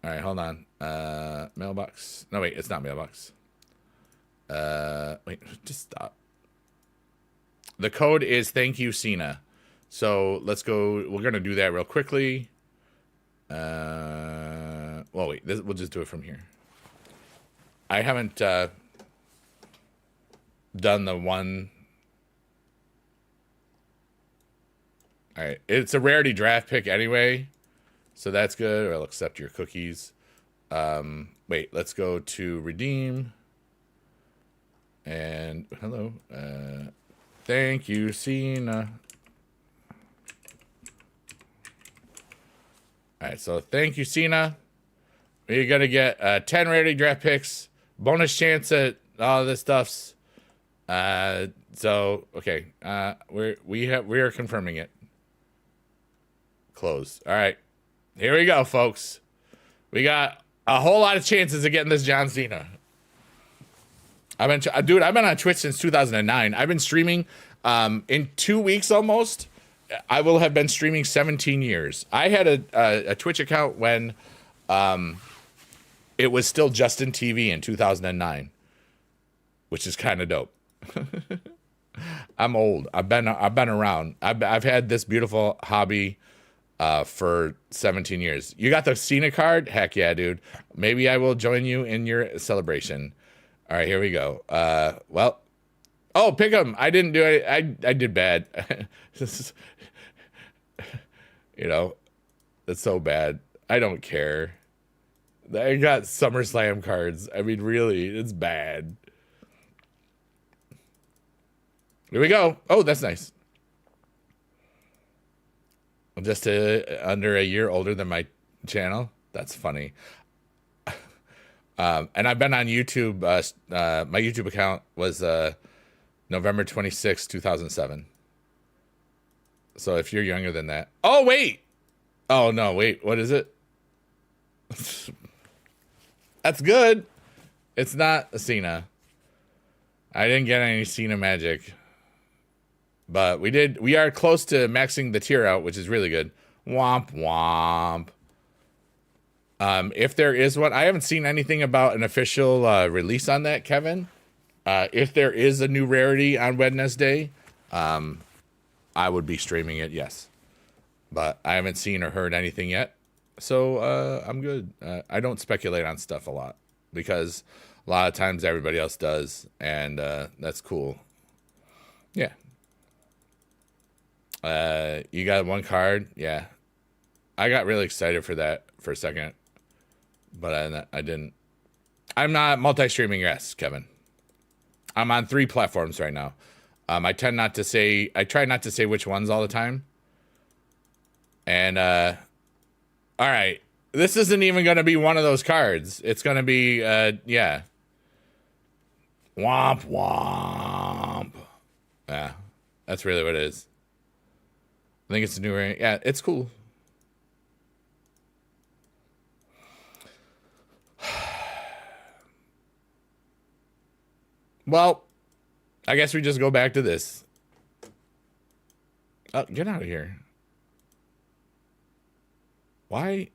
All right, hold on. Mailbox. No, wait, it's not mailbox. Wait, just stop. The code is thank you, Cena. So let's go. We're gonna do that real quickly. Well, wait. We'll just do it from here. I haven't done the one. All right, it's a rarity draft pick anyway, so that's good. I'll accept your cookies. Wait, let's go to redeem. And hello, thank you, Cena. All right, so thank you, Cena. You're gonna get 10 rarity draft picks, bonus chance at all this stuffs. So okay, we are confirming it. Close. All right, here we go, folks. We got a whole lot of chances of getting this John Cena. I've been on Twitch since 2009. I've been streaming in 2 weeks almost. I will have been streaming 17 years. I had a Twitch account when it was still Justin TV in 2009, which is kind of dope. I'm old. I've been around. I've had this beautiful hobby for 17 years. You got the Cena card? Heck yeah, dude. Maybe I will join you in your celebration. All right, here we go. Well, oh, pick 'em. I didn't do it. I did bad. You know, that's so bad. I don't care. I got SummerSlam cards. I mean, really, it's bad. Here we go. Oh, that's nice. I'm just under a year older than my channel. That's funny. And I've been on YouTube. My YouTube account was November 26, 2007. So if you're younger than that. Oh, wait. Oh, no, wait. What is it? That's good. It's not a Cena. I didn't get any Cena magic. But we are close to maxing the tier out, which is really good. Womp womp. If there is one, I haven't seen anything about an official release on that, Kevin. If there is a new rarity on Wednesday, I would be streaming it, yes. But I haven't seen or heard anything yet. So I'm good. I don't speculate on stuff a lot because a lot of times everybody else does, and that's cool. Yeah. You got one card? Yeah. I got really excited for that for a second, but I didn't. I'm not multi-streaming, yes, Kevin. I'm on 3 platforms right now. I try not to say which ones all the time. And, all right. This isn't even going to be one of those cards. It's going to be, yeah. Womp womp. Yeah. That's really what it is. I think it's a new rarity. Yeah, it's cool. Well, I guess we just go back to this. Oh, get out of here. Why?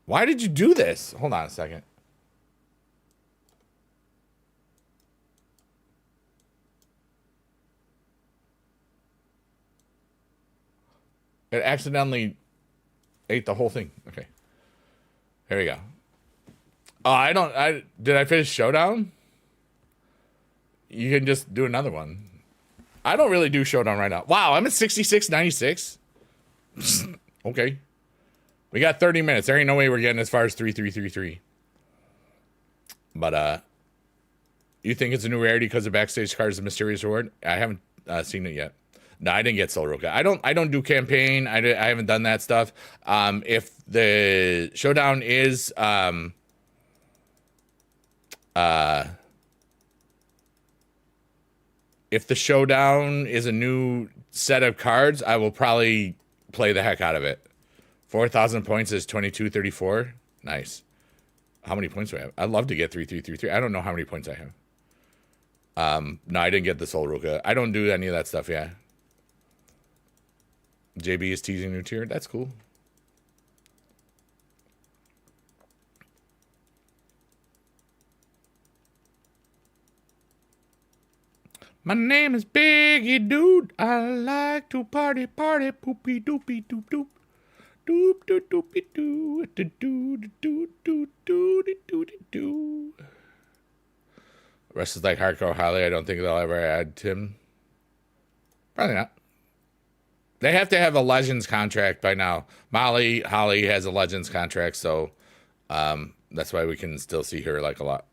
Why did you do this? Hold on a second. It accidentally ate the whole thing. Okay. Here we go. Oh, did I finish Showdown? You can just do another one. I don't really do Showdown right now. Wow, I'm at 66.96. Okay. We got 30 minutes. There ain't no way we're getting as far as 3333. But, you think it's a new rarity because the backstage card is a mysterious reward? I haven't seen it yet. No, I didn't get Soul Roka. I don't do campaign. I haven't done that stuff. If the Showdown is, if the Showdown is a new set of cards, I will probably play the heck out of it. 4,000 points is 2234. Nice. How many points do I have? I'd love to get 3333. I don't know how many points I have. No, I didn't get the Soul Roka. I don't do any of that stuff, yeah. JB is teasing new tier. That's cool. My name is Biggie Dude. I like to party, poopy doopy doop doop. Doop doop doopy doo doo doo doo doo doo doo doo. Rest is like Hardcore Holly. I don't think they'll ever add Tim. Probably not. They have to have a Legends contract by now. Holly has a Legends contract, so that's why we can still see her like a lot.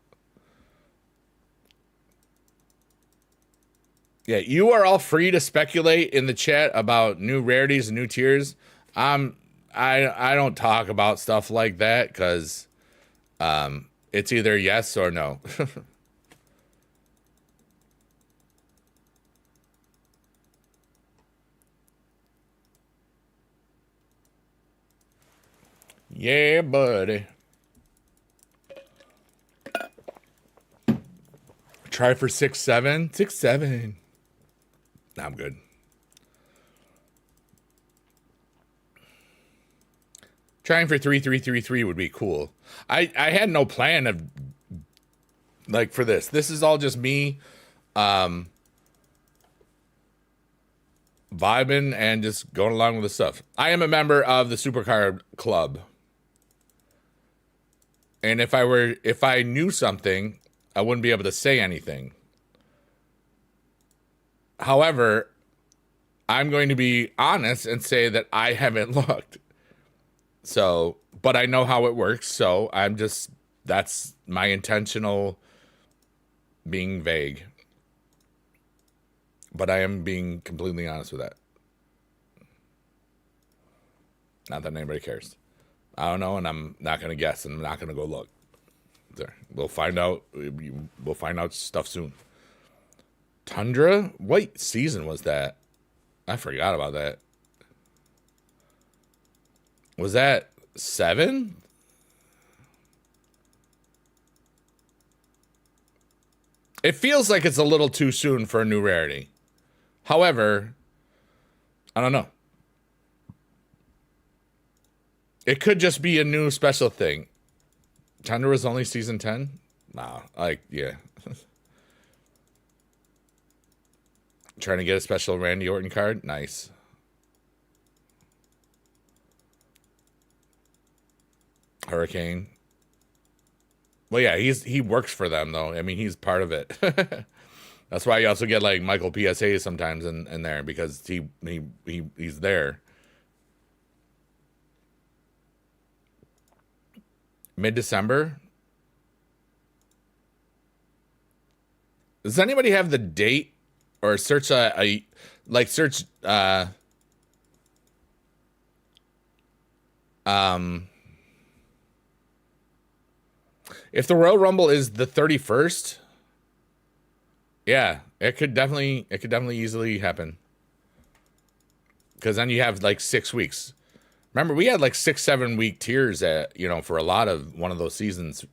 Yeah, you are all free to speculate in the chat about new rarities and new tiers. I don't talk about stuff like that because it's either yes or no. Yeah, buddy. Try for 6-7. 6-7. Nah, I'm good. Trying for 3-3-3-3 would be cool. I had no plan of like for this. This is all just me vibing and just going along with the stuff. I am a member of the Supercard Club. And if I knew something, I wouldn't be able to say anything. However, I'm going to be honest and say that I haven't looked. So, but I know how it works, so that's my intentional being vague. But I am being completely honest with that. Not that anybody cares. I don't know, and I'm not going to guess, and I'm not going to go look. There. We'll find out. We'll find out stuff soon. Tundra? What season was that? I forgot about that. Was that 7? It feels like it's a little too soon for a new rarity. However, I don't know. It could just be a new special thing. Tundra was only season 10? Nah, yeah. Trying to get a special Randy Orton card? Nice. Hurricane. Well, yeah, he works for them, though. I mean, he's part of it. That's why you also get, like, Michael PSA sometimes in there, because he's there. Mid-December? Does anybody have the date? Or search search if the Royal Rumble is the 31st, yeah, it could definitely easily happen. Because then you have like 6 weeks. Remember, we had like 6-7 week tiers for a lot of one of those seasons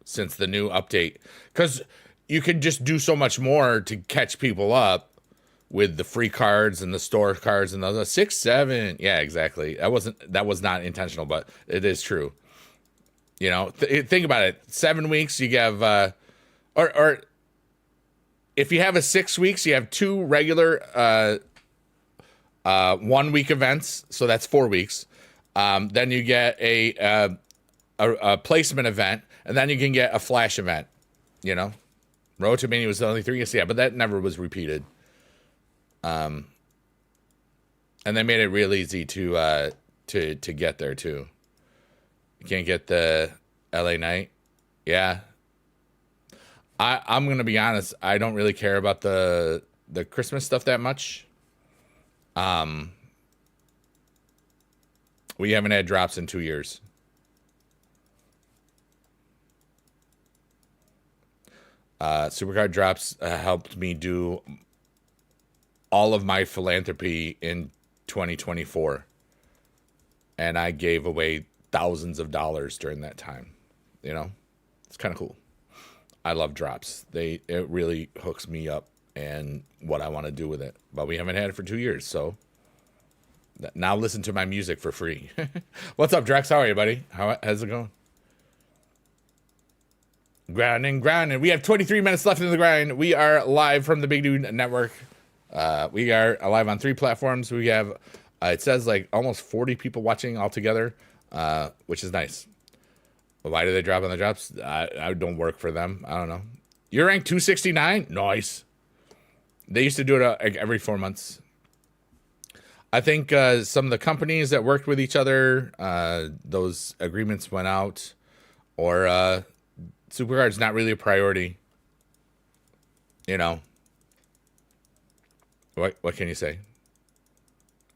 since the new update. Because you could just do so much more to catch people up with the free cards and the store cards and those 6, 7. Yeah, exactly. That was not intentional, but it is true. Think about it. 7 weeks, you have, or if you have a 6 weeks, you have 2 regular 1 week events. So that's 4 weeks. Then you get a placement event, and then you can get a flash event. Road to Mania was the only 3 years, yeah, but that never was repeated. And they made it real easy to get there too. You can't get the LA Night, yeah. I'm gonna be honest. I don't really care about the Christmas stuff that much. We haven't had drops in 2 years. Supercard drops helped me do all of my philanthropy in 2024. And I gave away thousands of dollars during that time. It's kind of cool. I love drops. It really hooks me up and what I want to do with it. But we haven't had it for 2 years, so now listen to my music for free. What's up, Drex? How are you, buddy? How's it going? Grinding. We have 23 minutes left in the grind. We are live from the Big Dude Network. We are live on 3 platforms. We have, it says like almost 40 people watching altogether, which is nice. Why do they drop on the drops? I don't work for them. I don't know. You're ranked 269? Nice. They used to do it every 4 months. I think some of the companies that worked with each other, those agreements went out, or Supercard's not really a priority. What can you say?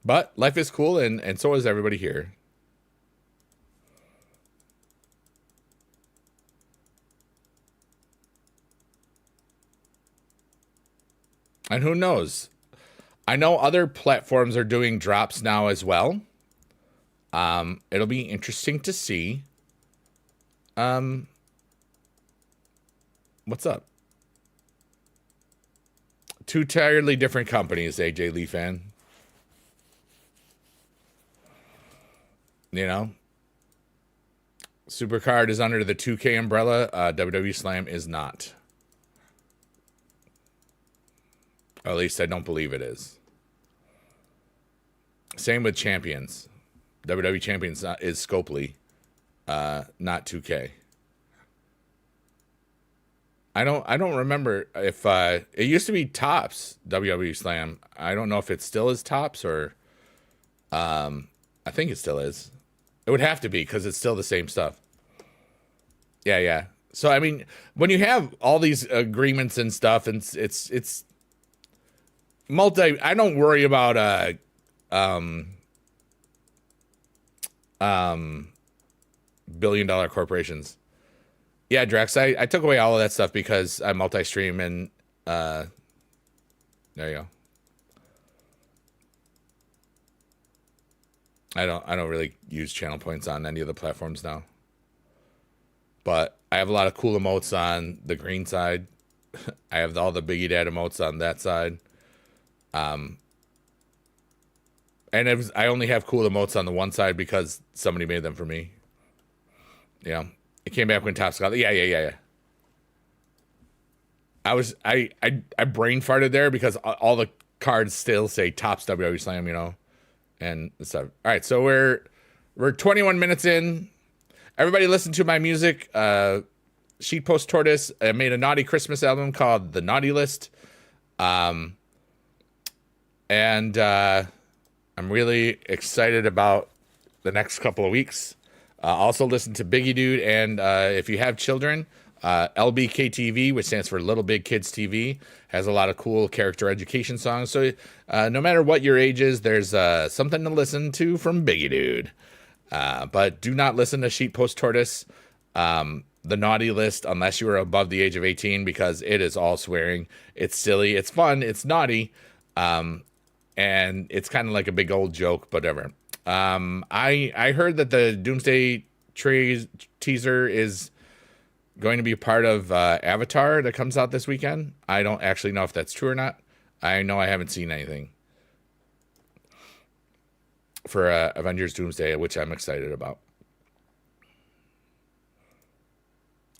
But life is cool, and so is everybody here. And who knows? I know other platforms are doing drops now as well. It'll be interesting to see. What's up? 2 entirely different companies, AJ Lee fan. Supercard is under the 2K umbrella. WWE Slam is not. Or at least I don't believe it is. Same with Champions. WWE Champions is Scopely, not 2K. I don't remember if it used to be Tops WWE Slam. I don't know if it still is Tops or I think it still is. It would have to be because it's still the same stuff. Yeah, yeah. So I mean, when you have all these agreements and stuff, and it's multi. I don't worry about billion-dollar corporations. Yeah, Drex, I took away all of that stuff because I multi-stream and there you go. I don't really use channel points on any of the platforms now. But I have a lot of cool emotes on the green side. I have all the Biggie Dad emotes on that side. And I only have cool emotes on the one side because somebody made them for me. Yeah. It came back when Tops got. Yeah. I brain farted there because all the cards still say Tops WWE Slam, you know, and stuff. All right, so we're 21 minutes in. Everybody listen to my music. Sheet Post Tortoise made a naughty Christmas album called The Naughty List, and I'm really excited about the next couple of weeks. Also listen to Biggie Dude, and if you have children, LBKTV, which stands for Little Big Kids TV, has a lot of cool character education songs. So no matter what your age is, there's something to listen to from Biggie Dude. But do not listen to Sheet Post Tortoise, The Naughty List, unless you are above the age of 18, because it is all swearing. It's silly, it's fun, it's naughty, and it's kind of like a big old joke, but whatever. I heard that the Doomsday teaser is going to be part of Avatar that comes out this weekend. I don't actually know if that's true or not. I know I haven't seen anything for Avengers Doomsday, which I'm excited about.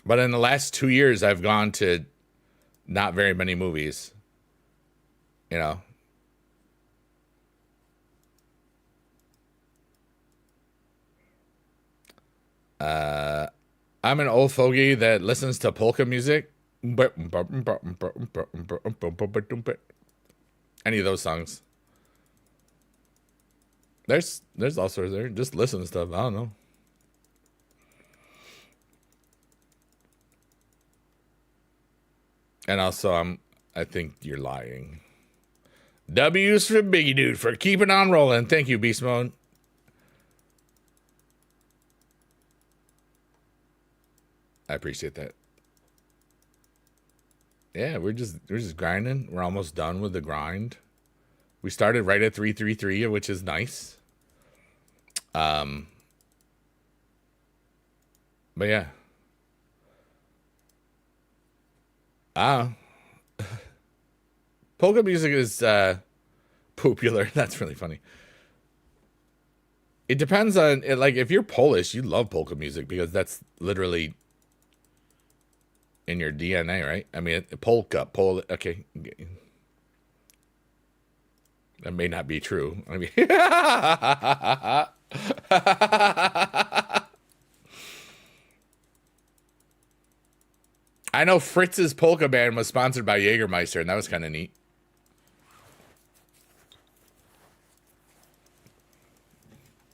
But in the last 2 years, I've gone to not very many movies, you know. I'm an old fogey that listens to polka music. Any of those songs. There's all sorts there. Just listen to stuff. I don't know. And also, I think you're lying. W's for Biggie Dude for keeping on rolling. Thank you, Beast Mode. I appreciate that. Yeah, we're just grinding. We're almost done with the grind. We started right at 333, which is nice. But yeah. Polka music is popular. That's really funny. It depends on it. Like if you're Polish, you love polka music because that's literally in your DNA, right? I mean, polka. Okay. That may not be true. I mean, I know Fritz's polka band was sponsored by Jägermeister, and that was kind of neat.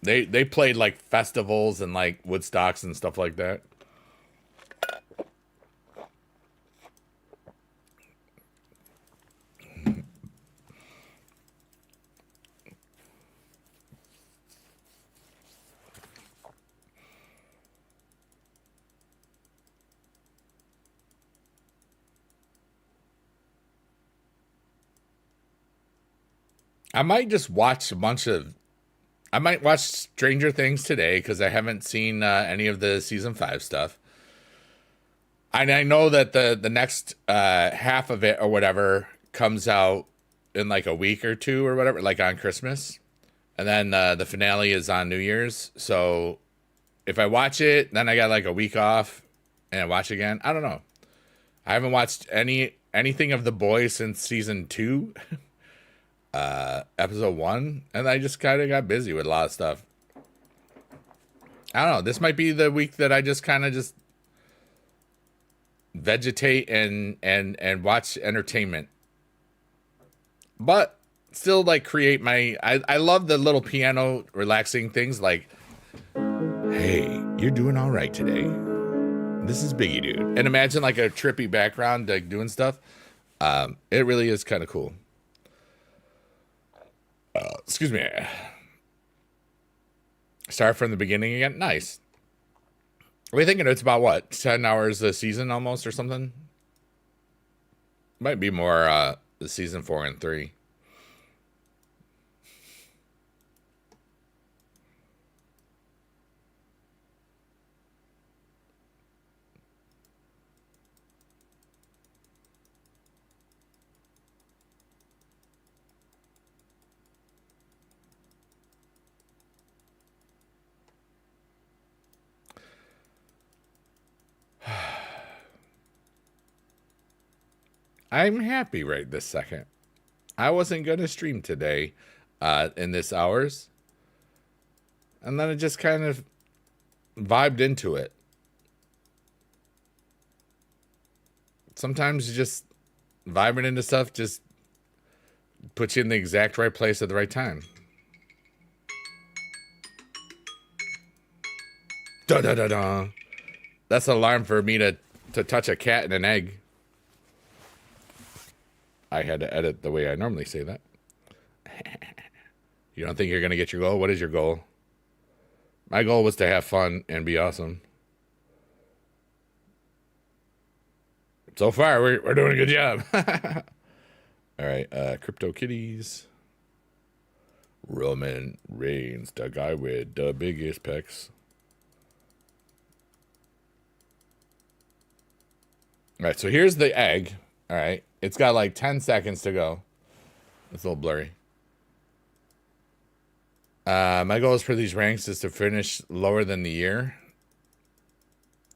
They played like festivals and like Woodstocks and stuff like that. I might just watch I might watch Stranger Things today because I haven't seen any of the season 5 stuff. And I know that the next half of it or whatever comes out in like a week or two or whatever, like on Christmas. And then the finale is on New Year's. So if I watch it, then I got like a week off and I watch again. I don't know. I haven't watched any anything of The Boys since season 2, episode 1, and I just kind of got busy with a lot of stuff. I don't know. This might be the week that I just kind of just vegetate and watch entertainment, but still like create my. I love the little piano relaxing things like, hey, you're doing all right today. This is Biggie Dude, and imagine like a trippy background like doing stuff. It really is kind of cool. Excuse me. Start from the beginning again. Nice. Are we thinking it's about what, 10 hours a season almost or something? Might be more the season 4 and 3. I'm happy right this second. I wasn't going to stream today in this hours. And then it just kind of vibed into it. Sometimes you just vibing into stuff just puts you in the exact right place at the right time. Da da da da. That's an alarm for me to touch a cat and an egg. I had to edit the way I normally say that. You don't think you're going to get your goal? What is your goal? My goal was to have fun and be awesome. So far, we're doing a good job. All right, Crypto Kitties. Roman Reigns, the guy with the biggest pecs. All right, so here's the egg. All right, it's got like 10 seconds to go. It's a little blurry. My goal is for these ranks is to finish lower than the year.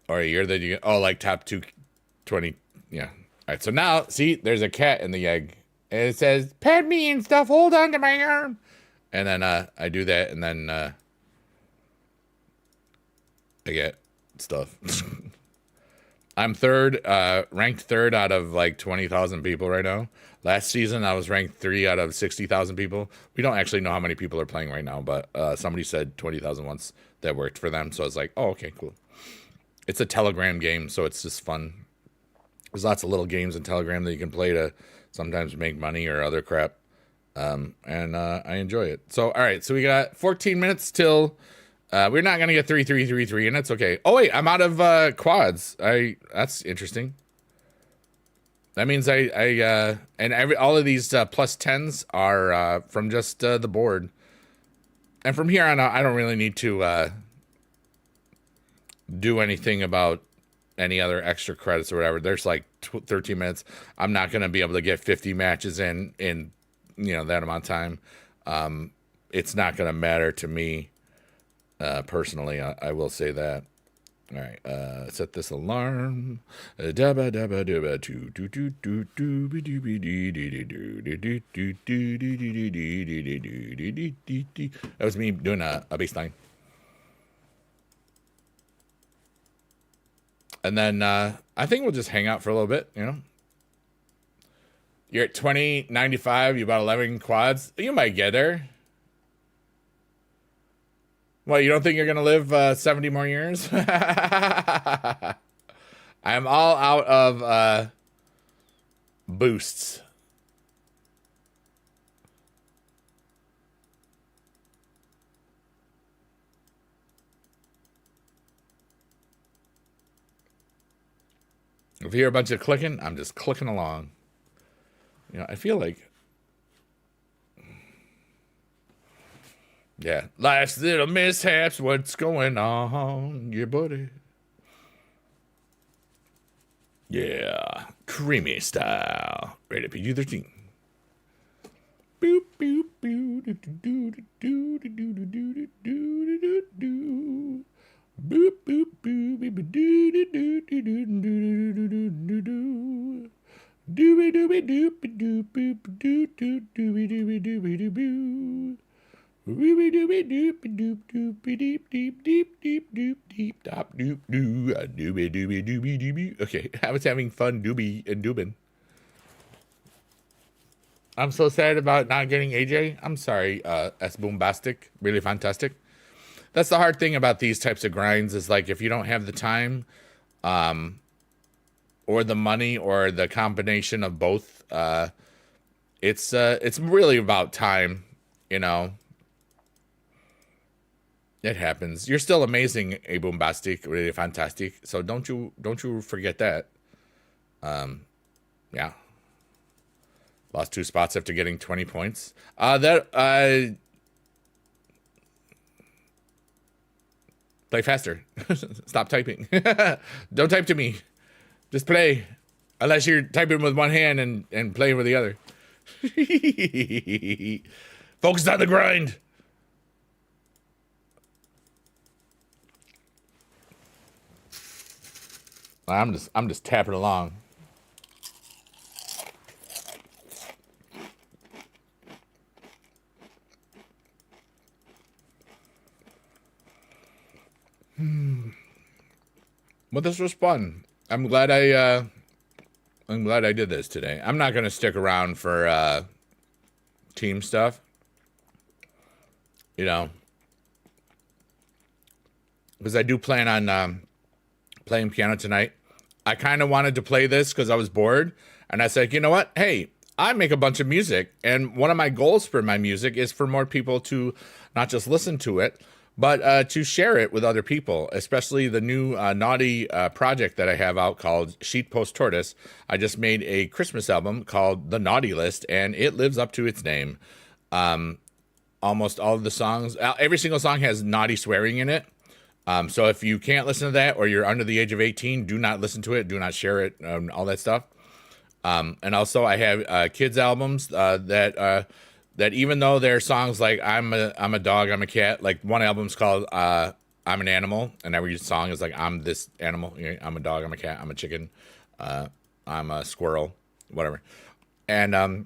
Or a year that you get, like top 220. Yeah. All right, so now, see, there's a cat in the egg. And it says, pet me and stuff, hold on to my arm. And then I do that, and then I get stuff. I'm third, ranked third out of like 20,000 people right now. Last season, I was ranked 3 out of 60,000 people. We don't actually know how many people are playing right now, but somebody said 20,000 once that worked for them. So I was like, oh, okay, cool. It's a Telegram game, so it's just fun. There's lots of little games in Telegram that you can play to sometimes make money or other crap. And I enjoy it. So, all right, so we got 14 minutes till... we're not gonna get 3, and that's okay. Oh wait, I'm out of quads. That's interesting. That means and all of these plus 10s are from just the board. And from here on out, I don't really need to do anything about any other extra credits or whatever. There's like 13 minutes. I'm not gonna be able to get 50 matches in that amount of time. It's not gonna matter to me. Personally, I will say that. All right, set this alarm. That was me doing a bass line. And then I think we'll just hang out for a little bit, You're at 2095, you about 11 quads. You might get there. Well, you don't think you're going to live 70 more years? I am all out of boosts. If you hear a bunch of clicking, I'm just clicking along. I feel like... Yeah, life's little mishaps, what's going on, yeah, buddy? Yeah, creamy style, rated PG-13. Boop, boop, boop, do, do, do, do, do, do, do, do, do, do, do. Boop, boop, boop, do, do, do, do, do, do, do, do, do, do. Dooby dooby doopy doopy doo doo dooby dooby dooby doo boo. Dooby dooby doopy doop doopy deep deep deep deep doop deep dop doop doo. Dooby dooby dooby dooby. Okay, I was having fun doobie and doobin. I'm so sad about not getting AJ. I'm sorry, S Boombastic. Really fantastic. That's the hard thing about these types of grinds is like if you don't have the time, or the money or the combination of both, it's really about time, you know. It happens. You're still amazing, A Boombastic, really fantastic. So don't you forget that. Yeah. Lost 2 spots after getting 20 points. Play faster. Stop typing. Don't type to me. Just play. Unless you're typing with one hand and playing with the other. Focus on the grind. I'm just tapping along. But this was fun. I'm glad I did this today. I'm not gonna stick around for team stuff. You know. Because I do plan on playing piano tonight. I kind of wanted to play this because I was bored. And I said, you know what? Hey, I make a bunch of music. And one of my goals for my music is for more people to not just listen to it, but to share it with other people, especially the new naughty project that I have out called Sheet Post Tortoise. I just made a Christmas album called The Naughty List, and it lives up to its name. Almost all of the songs, every single song has naughty swearing in it. So if you can't listen to that or you're under the age of 18, do not listen to it. Do not share it. All that stuff. And also I have kids albums that even though they're songs like I'm a dog, I'm a cat. Like one album's called I'm an Animal, and every song is like I'm this animal. I'm a dog, I'm a cat, I'm a chicken, I'm a squirrel, whatever. And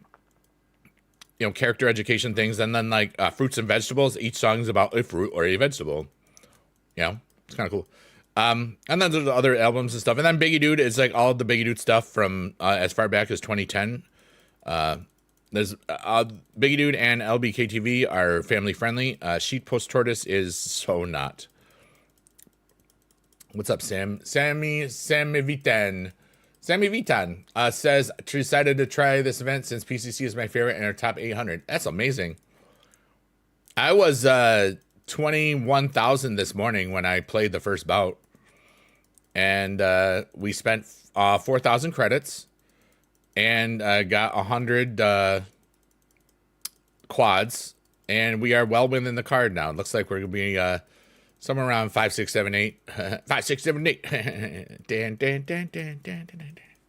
character education things, and then like fruits and vegetables. Each song is about a fruit or a vegetable. It's kind of cool. And then there's other albums and stuff. And then Biggie Dude is like all the Biggie Dude stuff from as far back as 2010. There's Biggie Dude and LBKTV are family friendly. Sheet Post Tortoise is so not. What's up, Sam? Sammy Vitan says, decided to try this event since PCC is my favorite and our top 800. That's amazing. I was 21,000 this morning when I played the first bout, and we spent 4,000 credits and got 100 quads, and we are well within the card now. It looks like we're gonna be somewhere around 5, 6, 7, 8 5, 6, 7, 8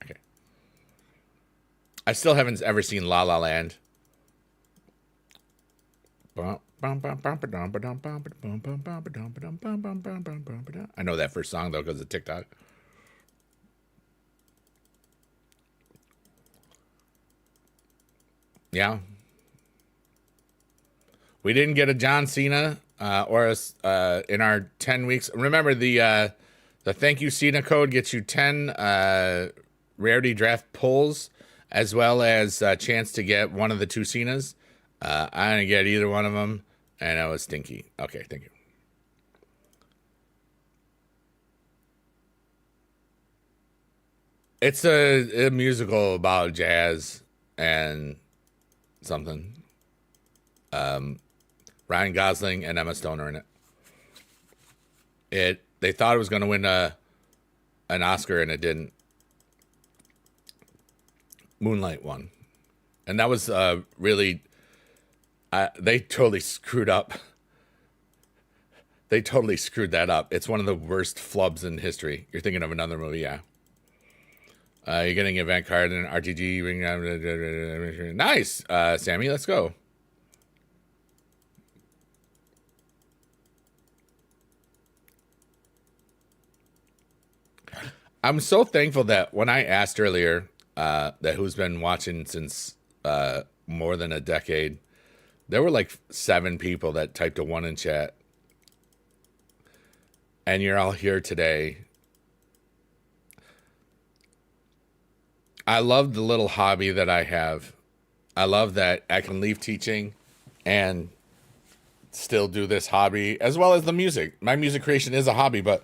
Okay, I still haven't ever seen La La Land. I know that first song though because of TikTok. Yeah, we didn't get a John Cena or a, in our 10 weeks. Remember the thank you Cena code gets you 10 rarity draft pulls as well as a chance to get one of the 2 Cenas. I didn't get either one of them. And I was stinky. Okay, thank you. It's a musical about jazz and something. Ryan Gosling and Emma Stone are in it. They thought it was going to win an Oscar, and it didn't. Moonlight won. And that was really... they totally screwed up. They totally screwed that up. It's one of the worst flubs in history. You're thinking of another movie, yeah. You're getting an event card and an RTG. Nice, Sammy. Let's go. I'm so thankful that when I asked earlier, who's been watching since more than a decade. There were like 7 people that typed a 1 in chat. And you're all here today. I love the little hobby that I have. I love that I can leave teaching and still do this hobby, as well as the music. My music creation is a hobby, but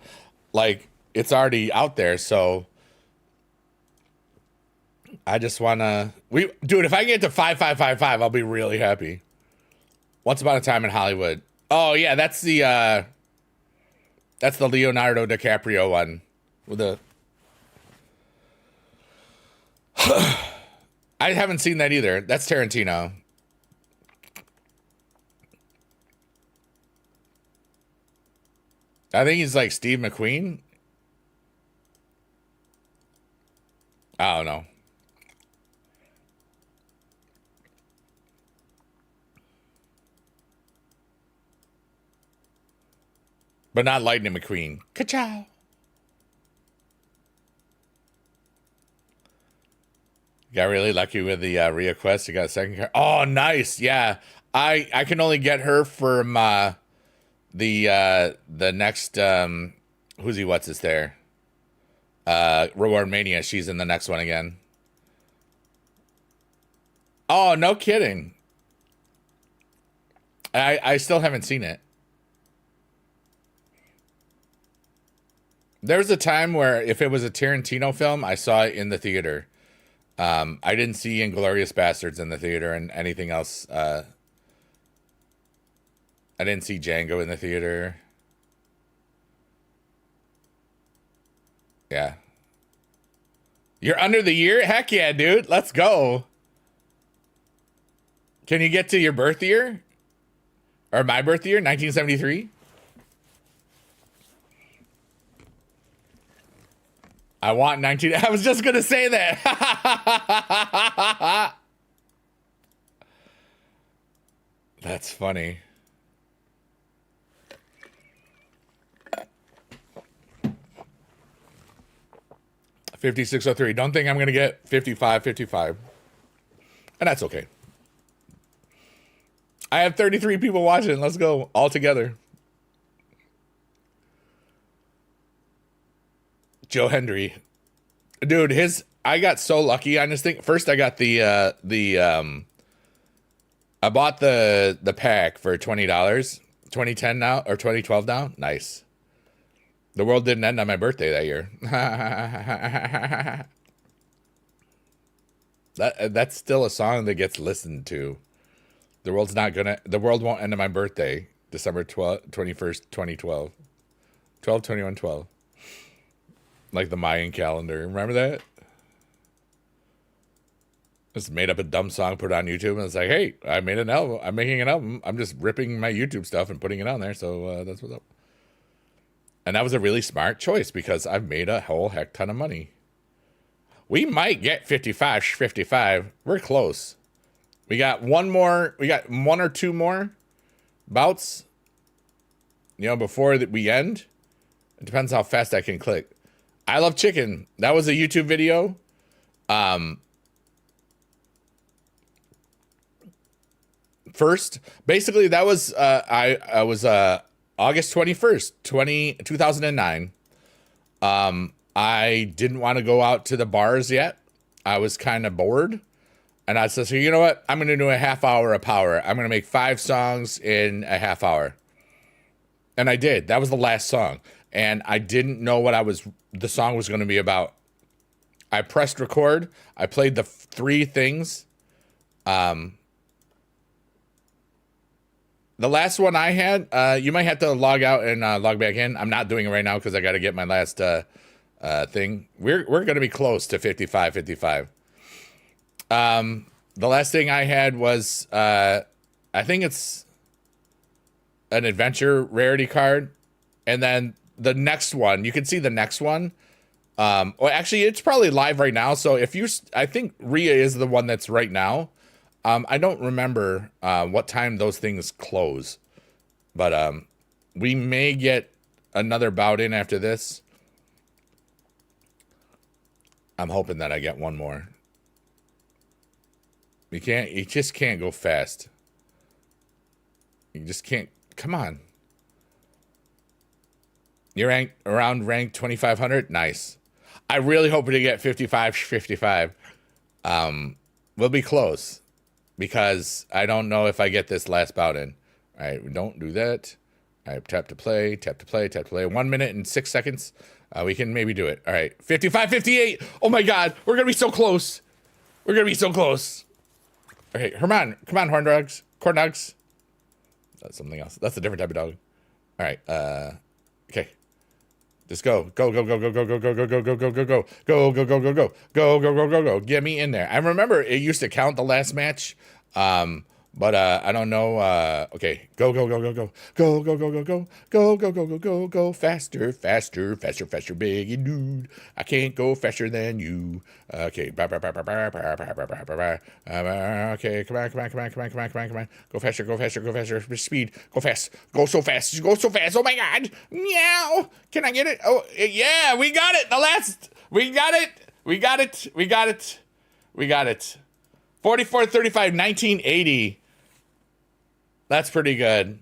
like it's already out there, so I just wanna dude, if I get to 5555, I'll be really happy. Once Upon a Time in Hollywood. Oh yeah, that's the Leonardo DiCaprio one with the I haven't seen that either. That's Tarantino. I think he's like Steve McQueen. I don't know. But not Lightning McQueen. Ka-chow. Got really lucky with the Rhea quest. You got a second card. Oh, nice. Yeah. I can only get her from the next who's he what's this there? Reward Mania. She's in the next one again. Oh, no kidding. I still haven't seen it. There was a time where if it was a Tarantino film, I saw it in the theater. I didn't see Inglourious Bastards in the theater and anything else. I didn't see Django in the theater. Yeah. You're under the year? Heck yeah, dude. Let's go. Can you get to your birth year? Or my birth year, 1973? I want 19. I was just going to say that. That's funny. $56.03. Don't think I'm going to get 55.55. And that's okay. I have 33 people watching. Let's go all together. Joe Hendry, dude, I got so lucky on this thing. First, I got I bought the pack for $20, 2010 now or 2012 now. Nice. The world didn't end on my birthday that year. That's still a song that gets listened to. The world won't end on my birthday, December 21st, 2012. 12/21/12. Like the Mayan calendar. Remember that? Just made up a dumb song, put it on YouTube, and it's like, hey, I made an album. I'm making an album. I'm just ripping my YouTube stuff and putting it on there. So that's what's up. And that was a really smart choice because I've made a whole heck ton of money. We might get 55. We're close. We got one more. We got 1 or 2 more bouts. Before we end. It depends how fast I can click. I love chicken. That was a YouTube video. First, basically that was I was August 21st, 2009. I didn't want to go out to the bars yet. I was kind of bored. And I said, so you know what? I'm going to do a half hour of power. I'm going to make 5 songs in a half hour. And I did. That was the last song. And I didn't know what the song was going to be about. I pressed record. I played the 3 things. The last one I had, you might have to log out and log back in. I'm not doing it right now because I got to get my last thing. We're going to be close to 55. The last thing I had was, I think it's an adventure rarity card. And then the next one, you can see the next one. Well, actually, it's probably live right now. So I think Rhea is the one that's right now. I don't remember what time those things close, but we may get another bout in after this. I'm hoping that I get one more. You just can't go fast. You just can't. Come on. You're around rank 2,500? Nice. I really hope to get 55. We'll be close because I don't know if I get this last bout in. All right, don't do that. All right, tap to play. 1 minute and 6 seconds. We can maybe do it. All right, 58. Oh my God, we're gonna be so close. All right, come on, corn dogs. That's something else. That's a different type of dog. All right, okay. Just go. Get me in there. I remember it used to count the last match. But I don't know. Okay, go. Faster, big dude. I can't go faster than you. Okay. Okay, come on. Go faster. Speed. Go fast. Go so fast. Oh my God. Meow. Can I get it? Oh, yeah, we got it. We got it. 44-35, 1980. That's pretty good.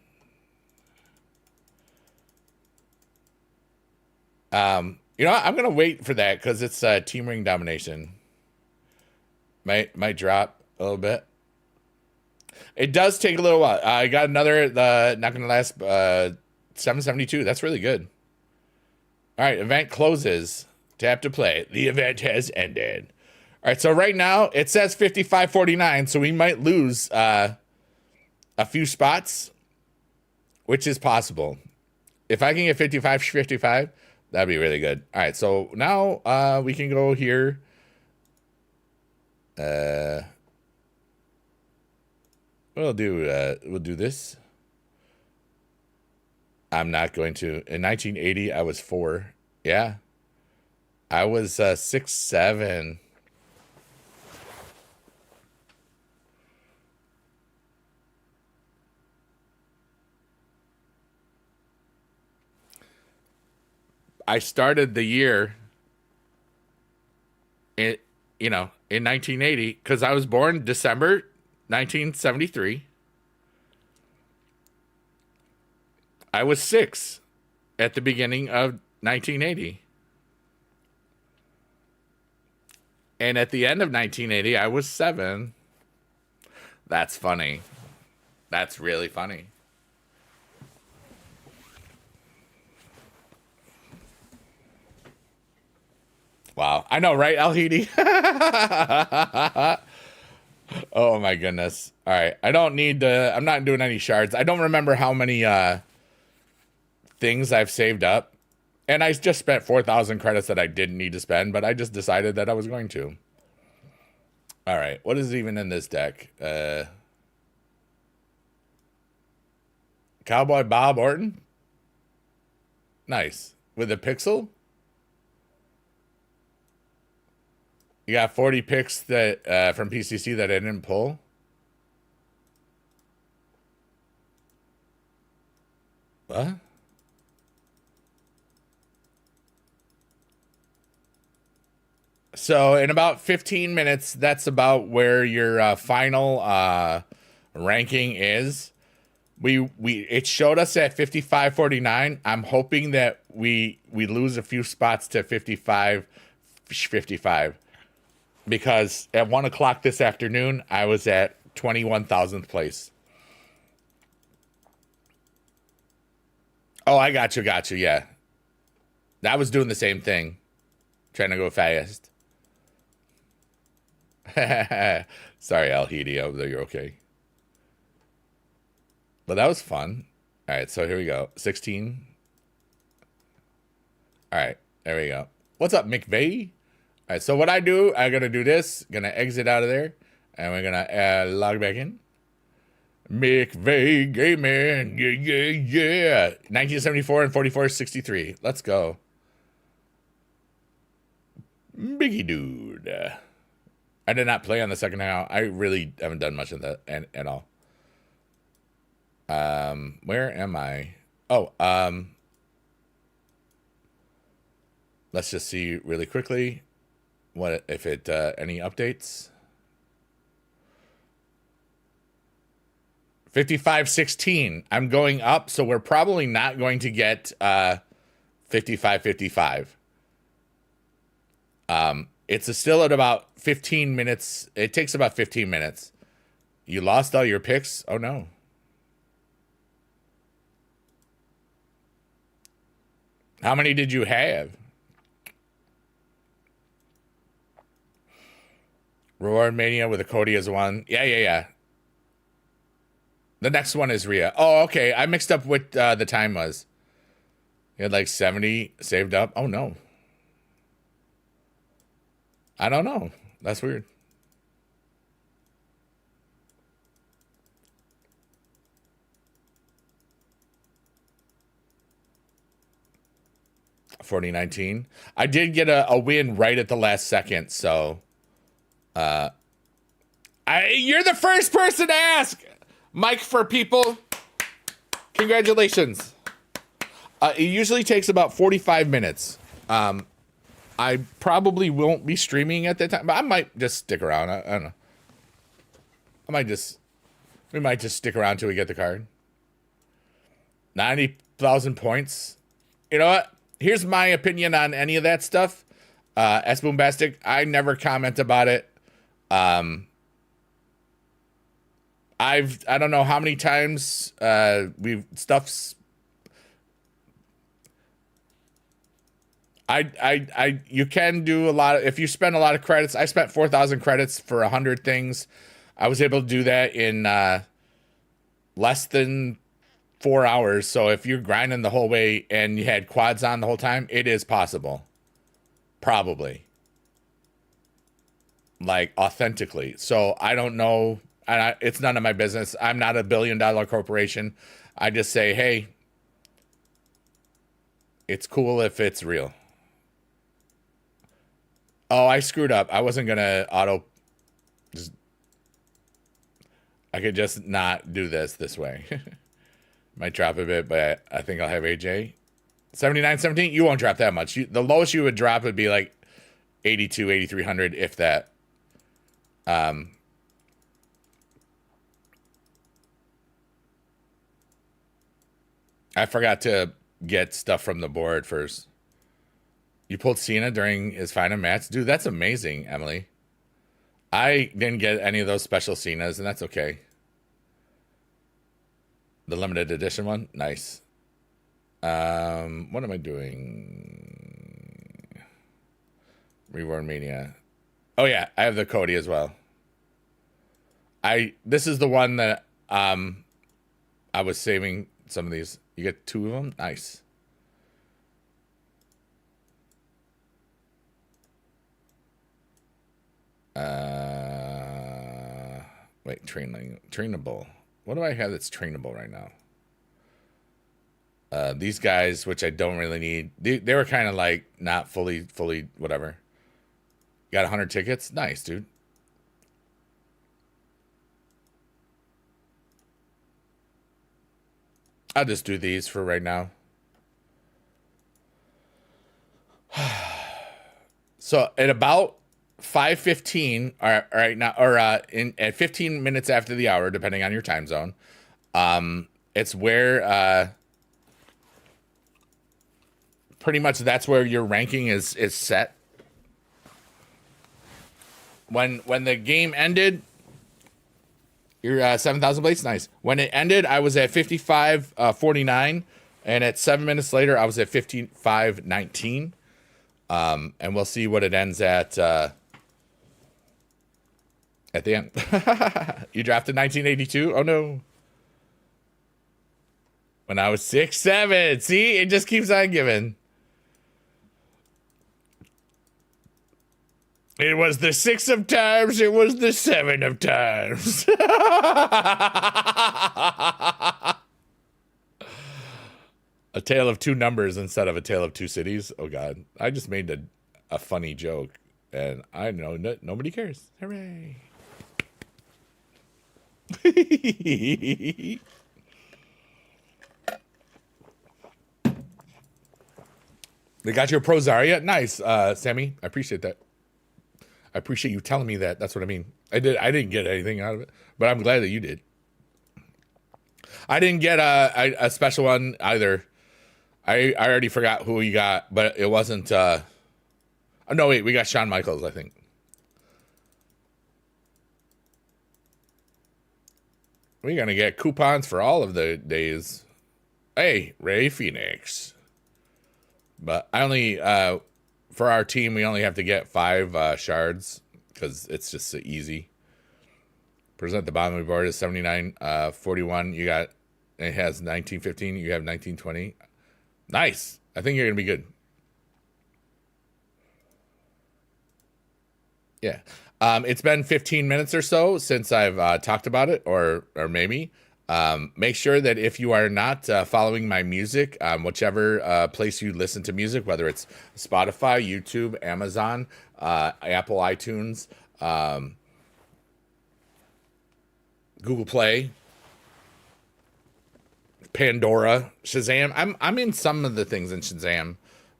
You know what? I'm gonna wait for that because it's team ring domination. Might drop a little bit. It does take a little while. I got another. Not gonna last. 772. That's really good. All right, event closes. Tap to play. The event has ended. All right, so right now it says 55-49, so we might lose a few spots, which is possible. If I can get 55, that'd be really good. All right, so now we can go here. We'll do this. I'm not going to. In 1980, I was 4. Yeah, I was 6, 7. I started the year in 1980 because I was born December 1973. I was 6 at the beginning of 1980. And at the end of 1980, I was 7. That's funny. That's really funny. Wow. I know, right, Alhidi? Oh, my goodness. All right. I don't need to... I'm not doing any shards. I don't remember how many things I've saved up. And I just spent 4,000 credits that I didn't need to spend, but I just decided that I was going to. All right. What is even in this deck? Cowboy Bob Orton? Nice. With a pixel? You got 40 picks that from PCC that I didn't pull. What? So in about 15 minutes, that's about where your final ranking is. It showed us at 55-49. I'm hoping that we lose a few spots to 55. Because at 1 o'clock this afternoon, I was at 21,000th place. Oh, I got you. Yeah. I was doing the same thing. Trying to go fast. Sorry, Alhidi. I hope that you're okay. But that was fun. All right, so here we go. 16. All right, there we go. What's up, McVeigh? All right, so what I do, I'm going to do this. Going to exit out of there. And we're going to log back in. McVeigh Gaming. Yeah. 1974 and 44-63. Let's go. Biggie dude. I did not play on the second round. I really haven't done much of that at all. Where am I? Oh, let's just see really quickly what if it any updates. 55-16. I'm going up, so we're probably not going to get 55-55. It's still at about 15 minutes. It takes about 15 minutes. You lost all your picks? Oh, no. How many did you have? Reward Mania with a Cody as one. Yeah. The next one is Rhea. Oh, okay. I mixed up what the time was. You had like 70 saved up. Oh, no. I don't know. That's weird. $40.19. I did get a win right at the last second, so you're the first person to ask. Mike for people. Congratulations. It usually takes about 45 minutes. I probably won't be streaming at that time, but I might just stick around. I don't know. We might just stick around till we get the card. 90,000 points. You know what? Here's my opinion on any of that stuff. S Boombastic, I never comment about it. I don't know how many times you can do a lot if you spend a lot of credits. I spent 4,000 credits for 100 things. I was able to do that in less than 4 hours. So if you're grinding the whole way and you had quads on the whole time, it is possible. Probably. Like authentically. So I don't know. It's none of my business. I'm not a $1 billion corporation. I just say, hey, it's cool if it's real. Oh, I screwed up. I wasn't going to I could just not do this way. Might drop a bit, but I think I'll have AJ. 79-17, you won't drop that much. The lowest you would drop would be like 82, 8,300, if that. I forgot to get stuff from the board first. You pulled Cena during his final match? Dude, that's amazing, Emily. I didn't get any of those special Cenas, and that's okay. The limited edition one? Nice. What am I doing? Reward Mania. Oh, yeah, I have the Cody as well. This is the one that I was saving some of these. You get 2 of them? Nice. Wait, trainable. What do I have that's trainable right now? These guys, which I don't really need. They were kind of like not fully whatever. Got 100 tickets? Nice, dude. I'll just do these for right now. So at about 5:15, right now, or at 15 minutes after the hour, depending on your time zone, it's where pretty much that's where your ranking is set. When the game ended, you're 7,000 plates. Nice. When it ended, I was at 55.49, and at 7 minutes later, I was at 55.19. And we'll see what it ends at the end. You drafted 1982? Oh, no. When I was 6'7". See, it just keeps on giving. It was the 6 of times. It was the 7 of times. A tale of 2 numbers instead of a tale of 2 cities. Oh, God. I just made a funny joke, and I know nobody cares. Hooray. They got your Pro Zarya? Nice, Sammy. I appreciate that. I appreciate you telling me that. That's what I mean. I didn't get anything out of it, but I'm glad that you did. I didn't get a special one either. I already forgot who we got, but it wasn't. Oh, no, wait, we got Shawn Michaels, I think. We're gonna get coupons for all of the days. Hey, Ray Phoenix. But I only for our team we only have to get 5 shards because it's just so easy. Present the bottom of the board is 79, 41. You got it has 1915. You have 1920. Nice. I think you're gonna be good. Yeah. It's been 15 minutes or so since I've talked about it, or maybe. Make sure that if you are not following my music, whichever place you listen to music, whether it's Spotify, YouTube, Amazon, Apple iTunes, Google Play, Pandora, Shazam. I'm in some of the things in Shazam,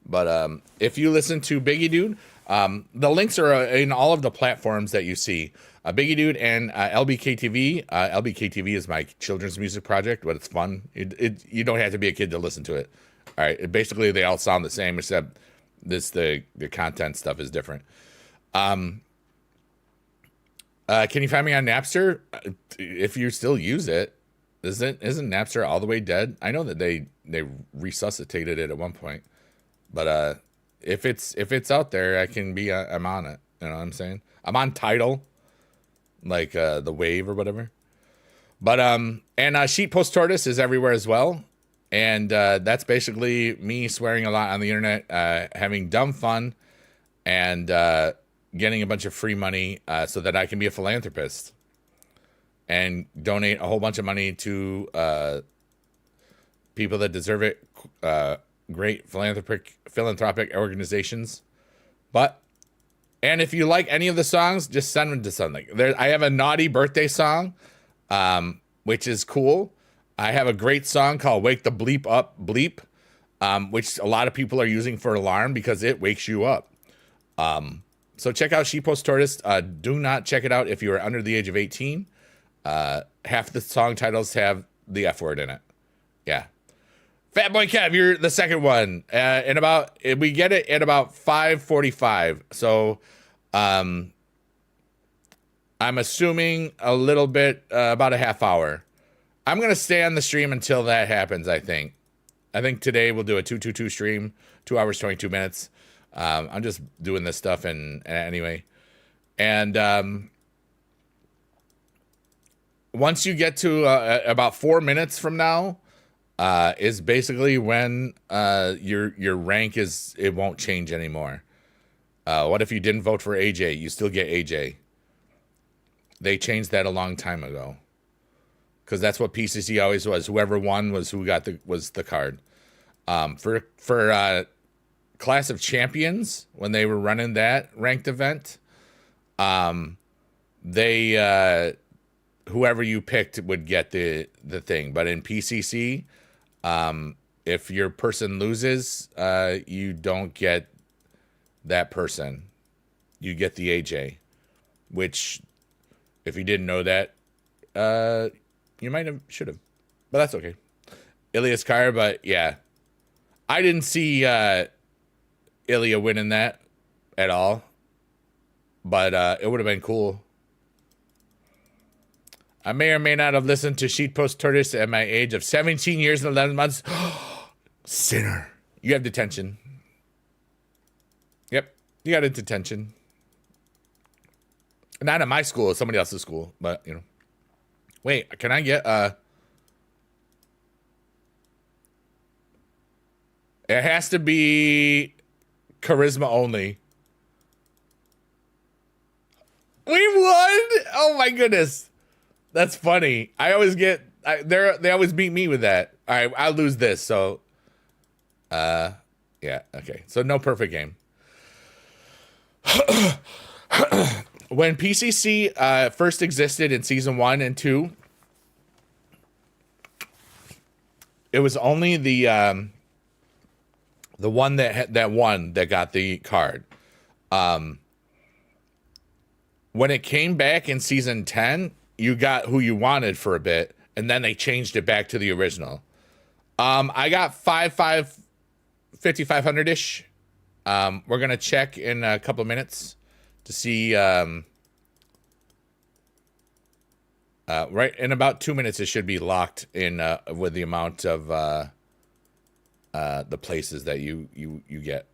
but if you listen to Biggie Dude, the links are in all of the platforms that you see. Biggie Dude and LBKTV. LBKTV is my children's music project, but it's fun. You don't have to be a kid to listen to it. All right, basically they all sound the same except the content stuff is different. Can you find me on Napster? If you still use it, isn't Napster all the way dead? I know that they resuscitated it at one point, but if it's out there, I'm on it. You know what I'm saying? I'm on Tidal, like the Wave or whatever. But and Sheet Post Tortoise is everywhere as well, and that's basically me swearing a lot on the internet, having dumb fun, and getting a bunch of free money so that I can be a philanthropist and donate a whole bunch of money to people that deserve it. Great philanthropic organizations. And if you like any of the songs, just send them to something. I have a naughty birthday song, which is cool. I have a great song called Wake the Bleep Up Bleep, which a lot of people are using for alarm because it wakes you up. So check out Sheeppost Tortoise. Do not check it out if you are under the age of 18. Half the song titles have the F word in it. Yeah. Fat Boy Kev, you're the second one. We get it at about 5:45. So, I'm assuming a little bit, about a half hour. I'm going to stay on the stream until that happens, I think. I think today we'll do a 222 stream, 2 hours, 22 minutes. I'm just doing this stuff anyway. And, once you get to, about 4 minutes from now, is basically when your rank it won't change anymore. What if you didn't vote for AJ? You still get AJ. They changed that a long time ago, because that's what PCC always was. Whoever won was who was the card. For Class of Champions, when they were running that ranked event, they whoever you picked would get the thing. But in PCC, if your person loses, you don't get that person. You get the AJ, which, if you didn't know that, you should have, but that's okay. Ilias Kara, but yeah, I didn't see Ilya winning that at all, but it would have been cool. I may or may not have listened to Sheet Post Tortoise at my age of 17 years and 11 months. Sinner. You have detention. Yep. You got a detention. Not at my school. It's somebody else's school. But, you know. Wait. Can I get... It has to be charisma only. We won! Oh, my goodness. That's funny. I always get they always beat me with that. All right, I'll lose this. So, yeah, okay. So no perfect game. When PCC first existed in season 1 and 2, it was only the one that won that got the card. When it came back in season 10, you got who you wanted for a bit, and then they changed it back to the original. I got 5,500 ish. We're gonna check in a couple of minutes to see. Right in about 2 minutes, it should be locked in with the amount of the places that you get.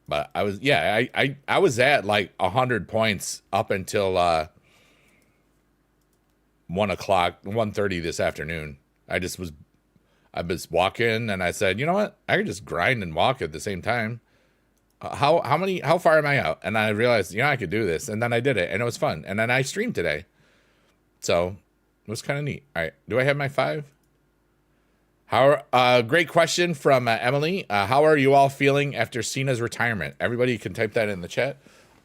But I was I was at like 100 points up until 1:30 this afternoon. I was walking and I said, you know what? I could just grind and walk at the same time. How far am I out? And I realized, I could do this. And then I did it and it was fun. And then I streamed today. So it was kind of neat. All right. Do I have my 5? Great question from Emily. How are you all feeling after Cena's retirement? Everybody can type that in the chat.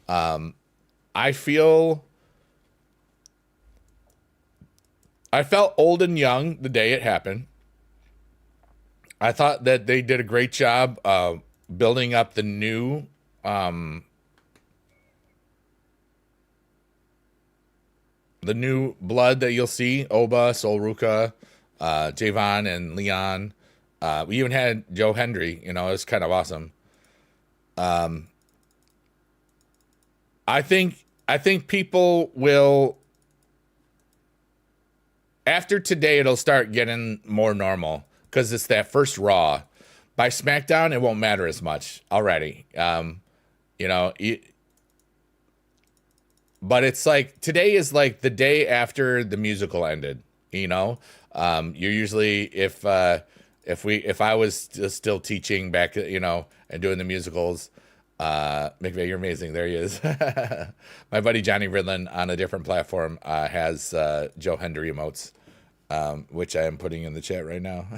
I felt old and young the day it happened. I thought that they did a great job building up the new blood that you'll see. Oba, Sol Ruka, Javon, and Leon. We even had Joe Hendry. It was kind of awesome. I think people will, after today, it'll start getting more normal because it's that first Raw. By SmackDown, it won't matter as much already. But it's like today is like the day after the musical ended. You're usually if I was still teaching back, and doing the musicals. McVeigh, you're amazing. There he is. My buddy Johnny Ridlin on a different platform has Joe Hendry emotes, which I am putting in the chat right now.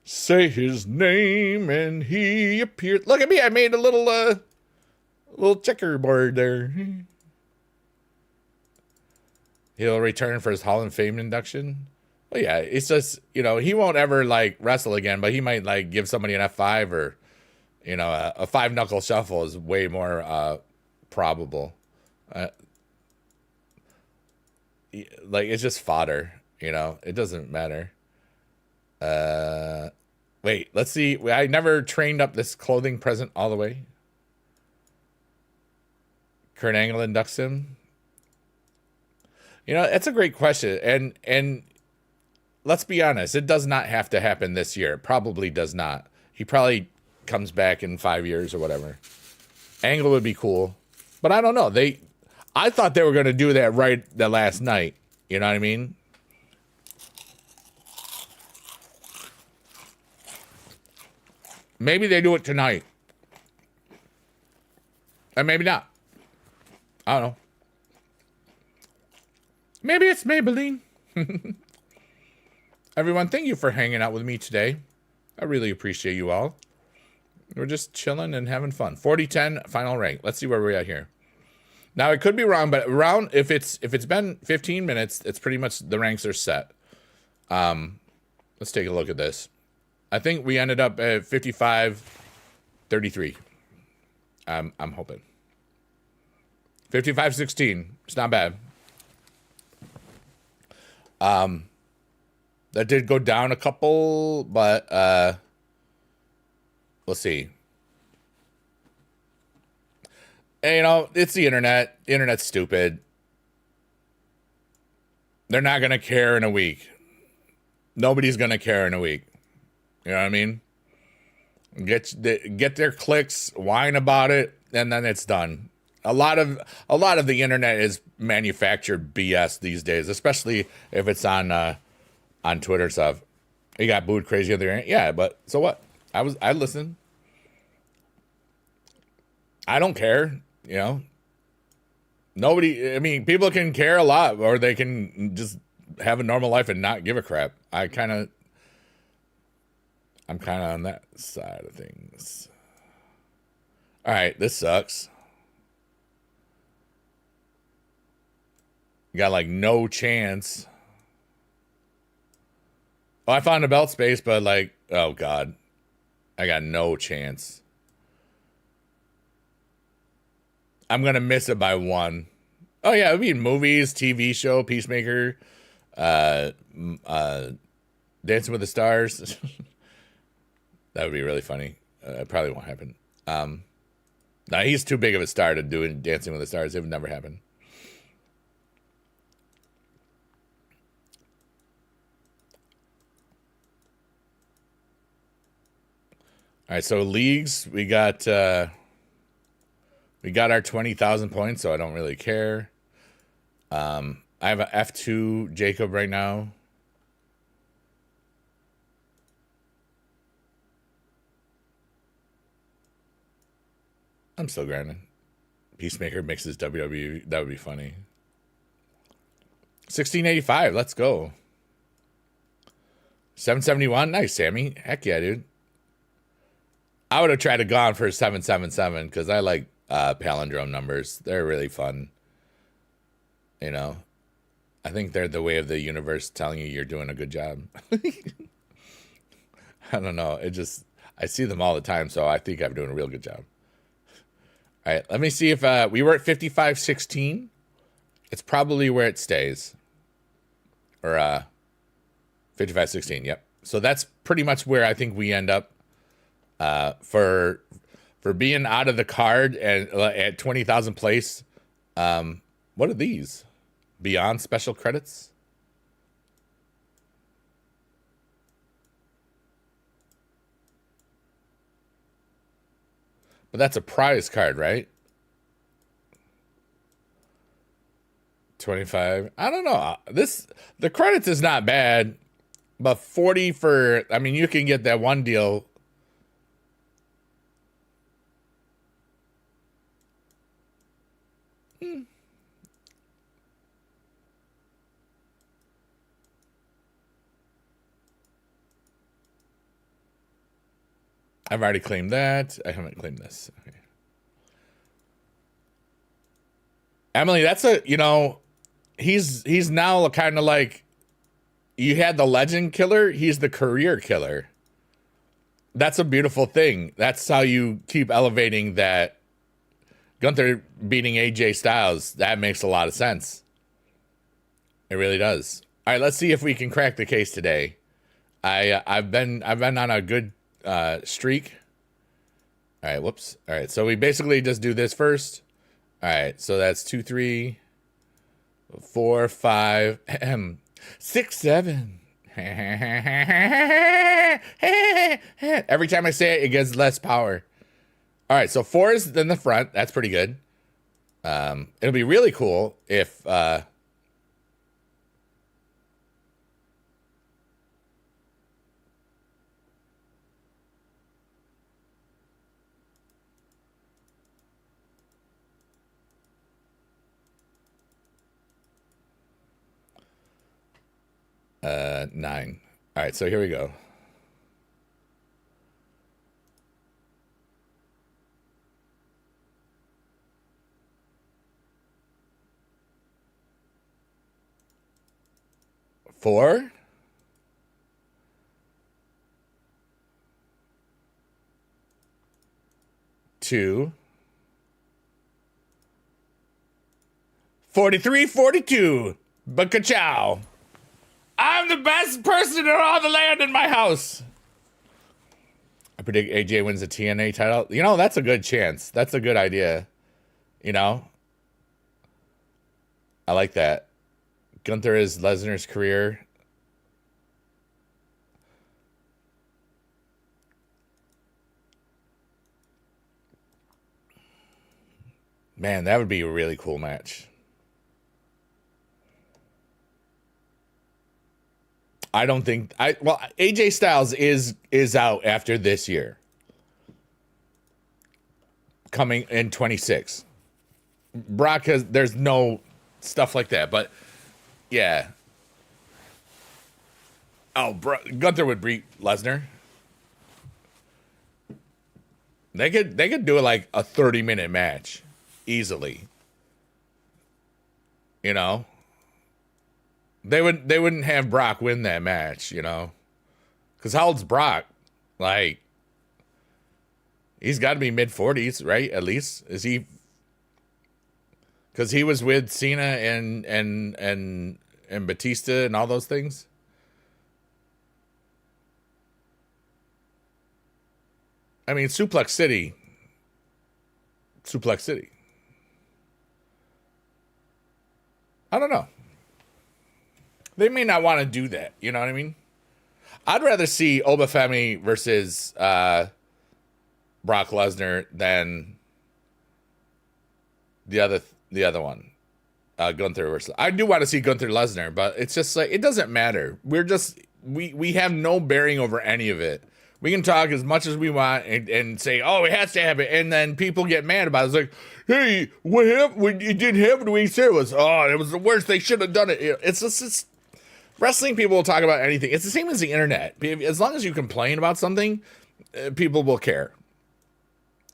Say his name and he appeared. Look at me. I made a little checkerboard there. He'll return for his Hall of Fame induction. Well, yeah, it's just, he won't ever like wrestle again, but he might like give somebody an F5 or, a 5-knuckle shuffle is way more probable. Like it's just fodder, it doesn't matter. Wait, let's see. I never trained up this clothing present all the way. Kurt Angle inducts him. It's a great question. And let's be honest, it does not have to happen this year. It probably does not. He probably comes back in 5 years or whatever. Angle would be cool. But I don't know. I thought they were going to do that right the last night. You know what I mean? Maybe they do it tonight. And maybe not. I don't know. Maybe it's Maybelline. Everyone, thank you for hanging out with me today. I really appreciate you all. We're just chilling and having fun. 40-10 final rank. Let's see where we're at here. Now, it could be wrong, but around if it's been 15 minutes, it's pretty much the ranks are set. Let's take a look at this. I think we ended up at 55-33. I'm hoping. 55-16. It's not bad. That did go down a couple, but we'll see. And, it's the internet. The internet's stupid. They're not going to care in a week. Nobody's going to care in a week. You know what I mean? Get their clicks, whine about it, and then it's done. A lot of the internet is manufactured BS these days, especially if it's on Twitter stuff. You got booed crazy on there. Yeah, but so what? I listen. I don't care, Nobody, people can care a lot, or they can just have a normal life and not give a crap. I'm kind of on that side of things. All right, this sucks. You got like no chance. Oh, I found a belt space, but like, oh God, I got no chance. I'm going to miss it by 1. Oh yeah, movies, TV show, Peacemaker, Dancing with the Stars. That would be really funny. It probably won't happen. No, he's too big of a star to do Dancing with the Stars. It would never happen. All right, so leagues, we got our 20,000 points, so I don't really care. I have an F2 Jacob right now. I'm still grinding. Peacemaker mixes WWE. That would be funny. 1685. Let's go. 771. Nice, Sammy. Heck yeah, dude. I would have tried to gone for 777 because I like palindrome numbers. They're really fun. You know, I think they're the way of the universe telling you you're doing a good job. I don't know. I see them all the time, so I think I'm doing a real good job. All right, let me see if we were at 5516. It's probably where it stays. Or 5516, yep. So that's pretty much where I think we end up for being out of the card and at 20,000 place. What are these? Beyond special credits? But that's a prize card, right? 25. I don't know. The credits is not bad, but 40 for, I mean, you can get that one deal. I've already claimed that. I haven't claimed this. Okay. Emily, that's he's now kind of like, you had the legend killer, he's the career killer. That's a beautiful thing. That's how you keep elevating that. Gunther beating AJ Styles, that makes a lot of sense. It really does. All right, let's see if we can crack the case today. I've been on a good streak. All right, whoops. All right, so we basically just do this first. All right, so that's 2, 3, 4, 5, 6, 7. Every time I say it, it gets less power. All right, so 4 is in the front. That's pretty good. It'll be really cool if 9. All right, so here we go. Four. Two. 43, 42. But ka-chow. I'm the best person in all the land in my house. I predict AJ wins the TNA title. You know, that's a good chance. That's a good idea. You know? I like that. Gunther is Lesnar's career. Man, that would be a really cool match. I don't think AJ Styles is out after this year. Coming in 26. Brock there's no stuff like that, but yeah. Oh, Gunther would beat Lesnar. They could do it like a 30-minute match easily. You know? They wouldn't have Brock win that match, you know? Cuz how old's Brock? Like he's got to be mid-40s, right? At least is he? Cuz he was with Cena and and Batista and all those things. I mean, Suplex City. I don't know. They may not want to do that. You know what I mean? I'd rather see Obafemi versus Brock Lesnar than the other one. Gunther versus. I do want to see Gunther Lesnar, but it's just like it doesn't matter. We have no bearing over any of it. We can talk as much as we want and say, oh, it has to happen. And then people get mad about it. It's like, hey, what happened? It didn't happen when he said it was. Oh, it was the worst. They should have done it. It's just wrestling people will talk about anything. It's the same as the internet. As long as you complain about something, people will care.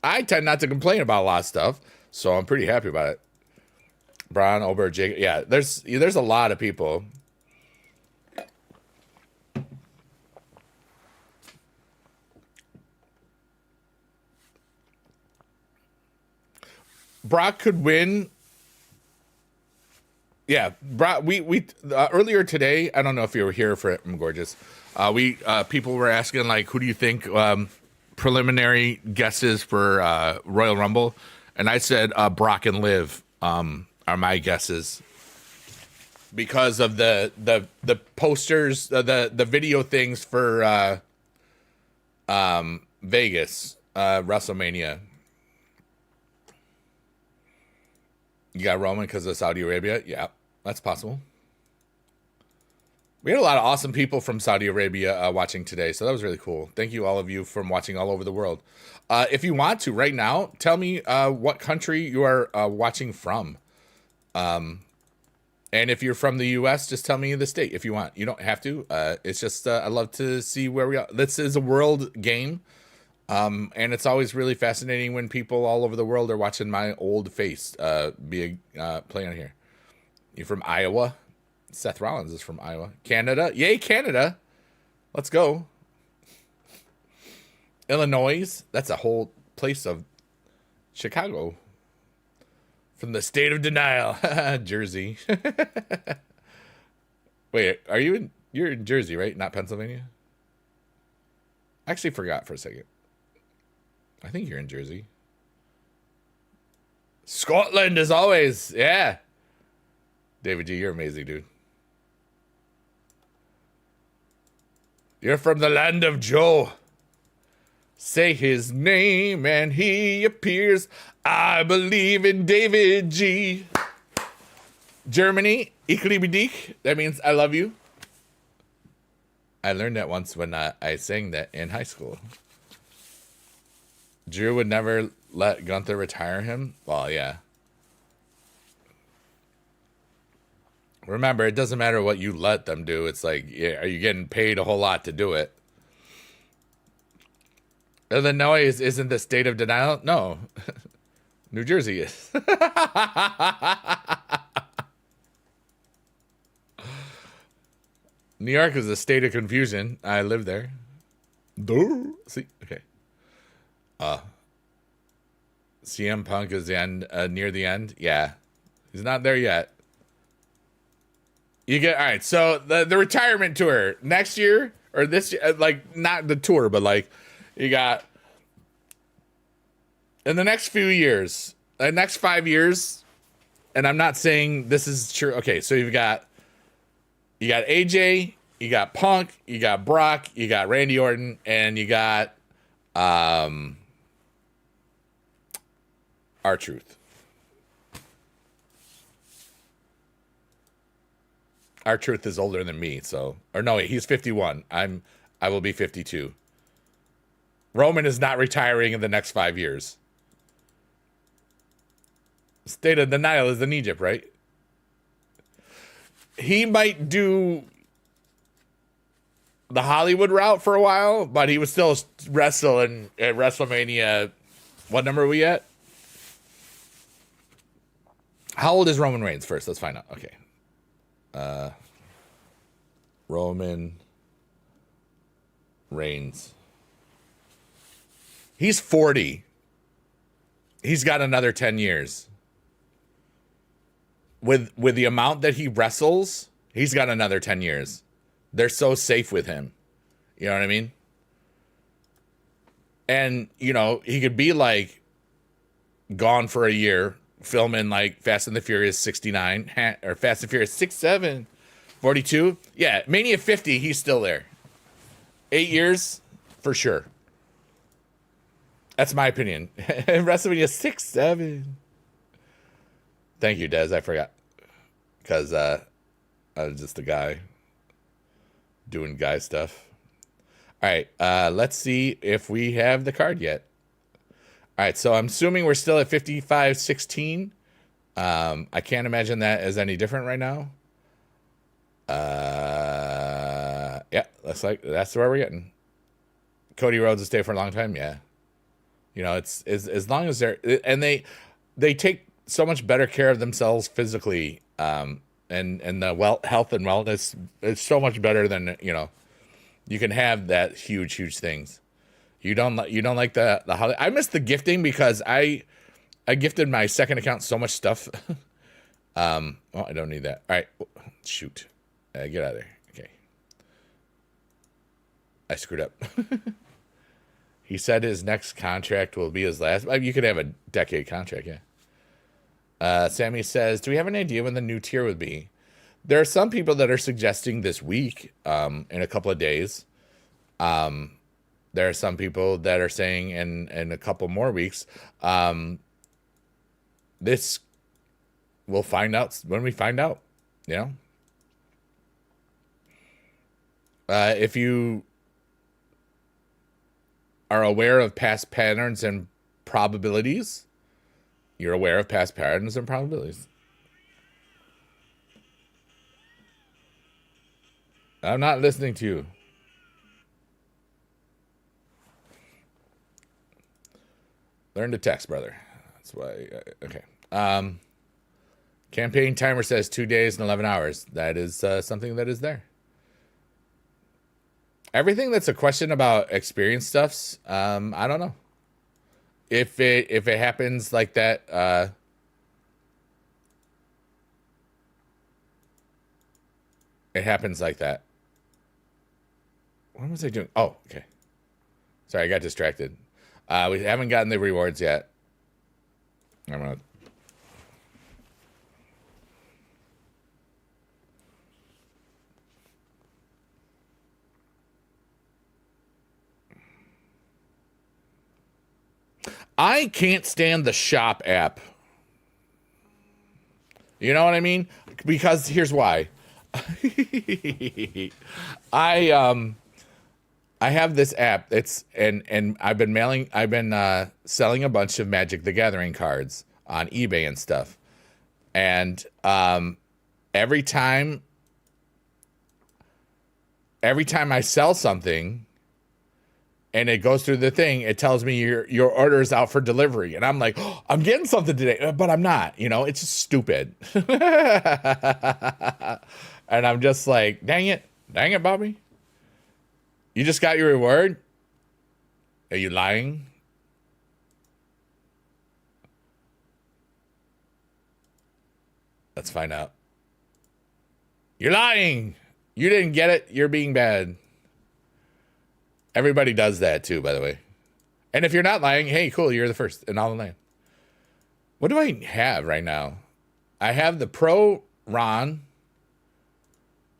I tend not to complain about a lot of stuff, so I'm pretty happy about it. Braun, Ober, Jake. Yeah, there's a lot of people. Brock could win. Yeah, Brock. We earlier today. I don't know if you were here for it. I'm gorgeous. People were asking like, who do you think preliminary guesses for Royal Rumble, and I said Brock and Liv are my guesses because of the posters, the video things for Vegas WrestleMania. You got Roman because of Saudi Arabia? Yeah, that's possible. We had a lot of awesome people from Saudi Arabia watching today, so that was really cool. Thank you, all of you, from watching all over the world. If you want to, right now, tell me what country you are watching from. And if you're from the U.S., just tell me the state if you want. You don't have to. It's just I love to see where we are. This is a world game. And it's always really fascinating when people all over the world are watching my old face be play on here. You're from Iowa? Seth Rollins is from Iowa. Canada? Yay, Canada. Let's go. Illinois? That's a whole place of Chicago. From the state of denial. Jersey. Wait, you're in Jersey, right? Not Pennsylvania? I actually forgot for a second. I think you're in Jersey. Scotland, as always. Yeah. David G, you're amazing, dude. You're from the land of Joe. Say his name and he appears. I believe in David G. Germany, ich liebe dich. That means I love you. I learned that once when I sang that in high school. Drew would never let Gunther retire him? Well, yeah. Remember, it doesn't matter what you let them do. It's like, yeah, are you getting paid a whole lot to do it? Illinois isn't the state of denial? No. New Jersey is. New York is a state of confusion. I live there. Duh. See? Okay. CM Punk is near the end. Yeah. He's not there yet. You get, all right. So the retirement tour next year or this year, like not the tour, but like you got in the next few years, the next 5 years. And I'm not saying this is true. Okay. So you got AJ, you got Punk, you got Brock, you got Randy Orton, and you got, R-Truth. R-Truth is older than me, so or no, he's 51. I will be 52. Roman is not retiring in the next 5 years. State of denial is in Egypt, right? He might do the Hollywood route for a while, but he would still wrestle at WrestleMania. What number are we at? How old is Roman Reigns first? Let's find out. Okay. Roman Reigns. He's 40. He's got another 10 years. With the amount that he wrestles, He's got another 10 years. They're so safe with him. You know what I mean? And, you know, he could be like gone for a year, filming like Fast and the Furious 69 or Fast and Furious 67, 42. Yeah, Mania 50, he's still there. 8 years for sure. That's my opinion. WrestleMania 6, 7. Thank you, Des. I forgot. Because I was just a guy doing guy stuff. All right. Let's see if we have the card yet. All right. So I'm assuming we're still at 55-16. I can't imagine that as any different right now. Yeah. Looks like that's where we're getting. Cody Rhodes will stay for a long time. Yeah. You know, it's as long as they're, and they take so much better care of themselves physically, and the health and wellness is so much better than, you know, you can have that huge things. You don't like the holiday. I miss the gifting because I gifted my second account so much stuff. Well, I don't need that. All right, shoot, get out of there. Okay, I screwed up. He said his next contract will be his last. You could have a decade contract, yeah. Sammy says, do we have an idea when the new tier would be? There are some people that are suggesting this week, in a couple of days. There are some people that are saying in a couple more weeks. This, we'll find out when we find out, you know? If you are aware of past patterns and probabilities, you're aware of past patterns and probabilities. I'm not listening to you. Learn to text, brother. That's why. Okay. Campaign timer says 2 days and 11 hours. That is something that is there. Everything that's a question about experience stuffs, I don't know. If it happens like that, it happens like that. What was I doing? Oh, okay. Sorry, I got distracted. We haven't gotten the rewards yet. I'm gonna. I can't stand the shop app. You know what I mean? Because here's why. I have this app. And I've been selling a bunch of Magic the Gathering cards on eBay and stuff. And every time I sell something and it goes through the thing, it tells me your order is out for delivery. And I'm like, oh, I'm getting something today, but I'm not, you know, it's just stupid. And I'm just like, dang it, Bobby. You just got your reward? Are you lying? Let's find out. You're lying. You didn't get it. You're being bad. Everybody does that too, by the way. And if you're not lying, hey, cool, you're the first in all the land. What do I have right now? I have the Pro Ron.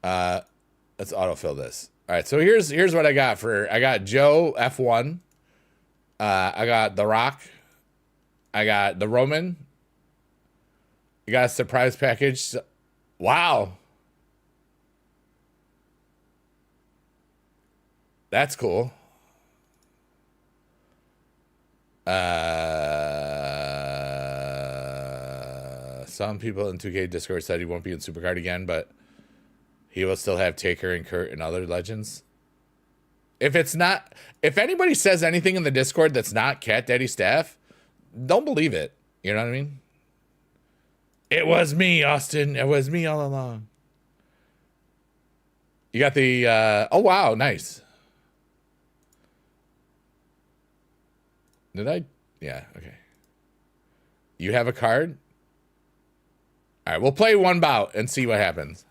Let's autofill this. All right, so here's what I got I got Joe F1. I got The Rock. I got the Roman. You got a surprise package. Wow. That's cool. Some people in 2K Discord said he won't be in Supercard again, but he will still have Taker and Kurt and other legends. If anybody says anything in the Discord that's not Cat Daddy Staff, don't believe it. You know what I mean? It was me, Austin. It was me all along. You got the, oh wow, nice. Did I? Yeah, okay. You have a card? All right, we'll play one bout and see what happens.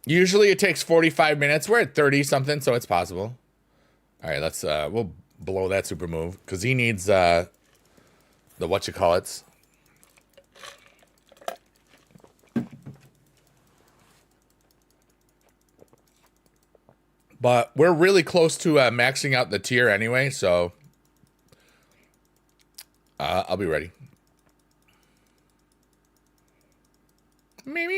Usually it takes 45 minutes. We're at 30 something, so it's possible. All right, let's we'll blow that super move because he needs the whatchamacallits. But we're really close to maxing out the tier anyway, so I'll be ready. Thank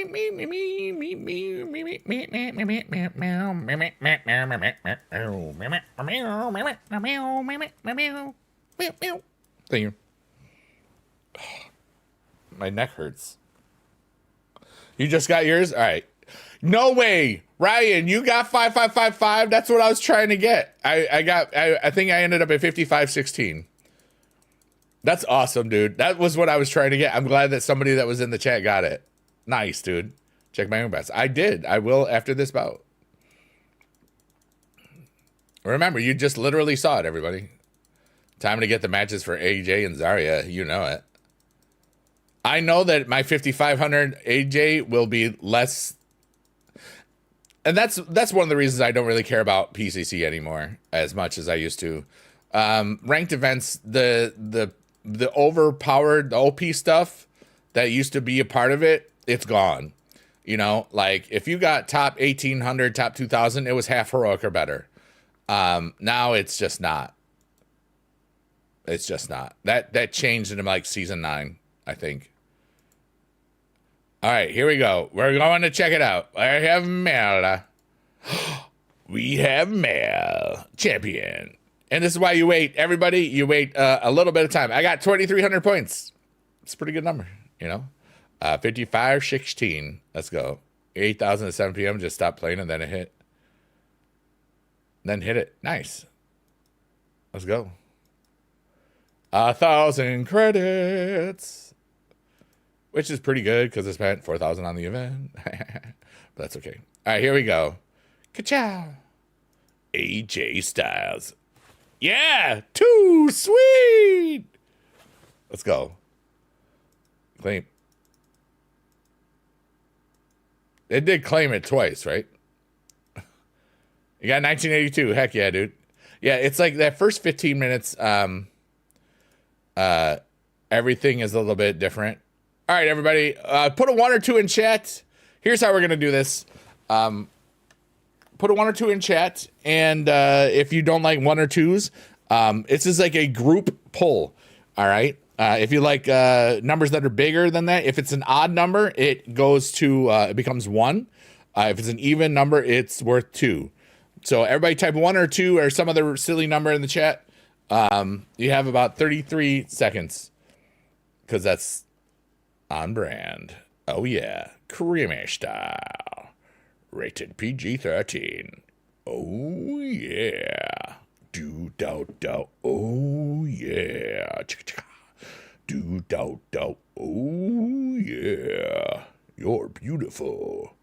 you. My neck hurts. You just got yours? All right. No way. Ryan, you got 5555. That's what I was trying to get. I think I ended up at 5516. That's awesome, dude. That was what I was trying to get. I'm glad that somebody that was in the chat got it. Nice, dude. Check my own bets. I did. I will after this bout. Remember, you just literally saw it, everybody. Time to get the matches for AJ and Zarya. You know it. I know that my 5500 AJ will be less. And that's one of the reasons I don't really care about PCC anymore as much as I used to. Ranked events, the overpowered, the OP stuff that used to be a part of it, it's gone. You know, like if you got top 1800, top 2000, it was half heroic or better. Now it's just not. It's just not. That changed in like season 9, I think. All right, here we go. We're going to check it out. I have Mel. We have Mel, champion. And this is why you wait. Everybody, you wait a little bit of time. I got 2,300 points. It's a pretty good number, you know. 55-16. Let's go. 8,000 at 7 p.m. Just stop playing and then it hit. Then hit it. Nice. Let's go. 1,000 credits. Which is pretty good because I spent 4,000 on the event. But that's okay. All right, here we go. Ka-chow. AJ Styles. Yeah, too sweet. Let's go. Claim. It did claim it twice, right? You got 1982. Heck yeah, dude. Yeah, it's like that first 15 minutes, everything is a little bit different. All right, everybody, put a 1 or 2 in chat. Here's how we're going to do this. Put a 1 or 2 in chat, and if you don't like 1 or 2s, it's just like a group pull, all right? If you like numbers that are bigger than that, if it's an odd number, it goes to, it becomes 1. If it's an even number, it's worth 2. So everybody type 1 or 2 or some other silly number in the chat. You have about 33 seconds, because that's on brand. Oh yeah, creamy style. Rated PG-13. Oh yeah. Do do do. Oh yeah. Do do do. Oh yeah. You're beautiful.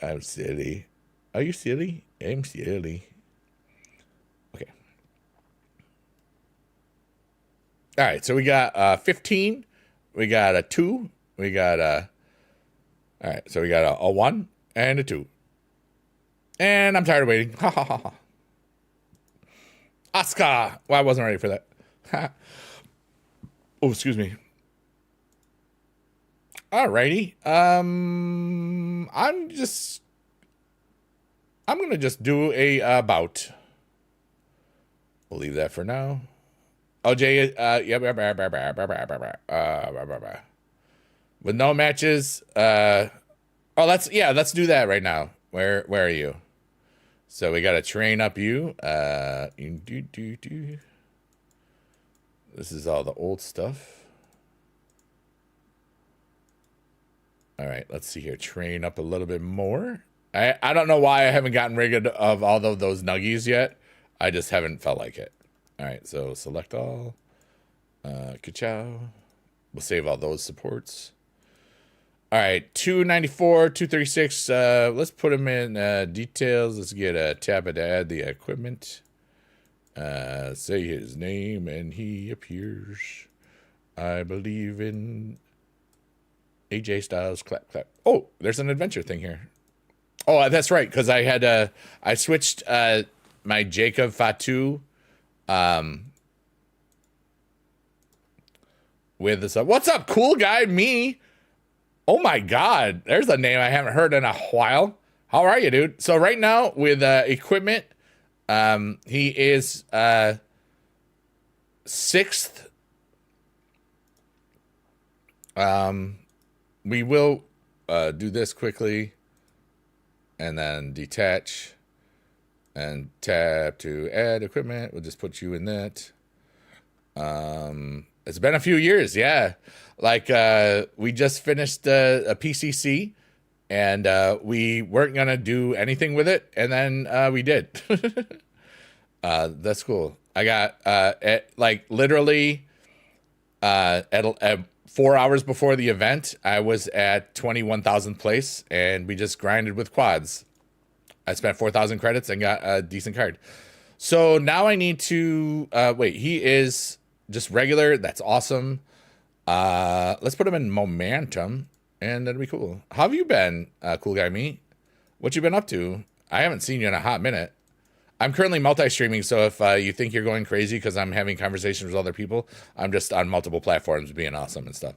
I'm silly. Are you silly? I'm silly. Okay. All right, so we got 15. We got a 2. We got a... All right, so we got a 1 and a 2. And I'm tired of waiting. Ha ha ha ha. Oscar. Well, I wasn't ready for that. Oh, excuse me. Alrighty. I'm gonna just do a bout. We'll leave that for now. Oh, Jay, with no matches. Let's do that right now. Where are you? So we gotta train up you. This is all the old stuff. All right, let's see here. Train up a little bit more. I don't know why I haven't gotten rid of all of those nuggies yet. I just haven't felt like it. All right, so select all. Ka-chow. We'll save all those supports. All right, 294, 236. Let's put them in details. Let's get a tab to add the equipment. Say his name and he appears. I believe in AJ Styles, clap, clap. Oh, there's an adventure thing here. Oh, that's right, because I had I switched my Jacob Fatu with this. What's up, cool guy? Me. Oh my God, there's a name I haven't heard in a while. How are you, dude? So right now with equipment, he is sixth. We will do this quickly and then detach and tab to add equipment. We'll just put you in that. It's been a few years, yeah. Like we just finished a PCC, and we weren't gonna do anything with it, and then we did. That's cool. I got like literally at 4 hours before the event, I was at 21,000th place, and we just grinded with quads. I spent 4,000 credits and got a decent card. So now I need to wait. He is just regular. That's awesome. Let's put him in momentum, and that'll be cool. How have you been, cool guy me? What you been up to? I haven't seen you in a hot minute. I'm currently multi-streaming, so if you think you're going crazy because I'm having conversations with other people, I'm just on multiple platforms being awesome and stuff.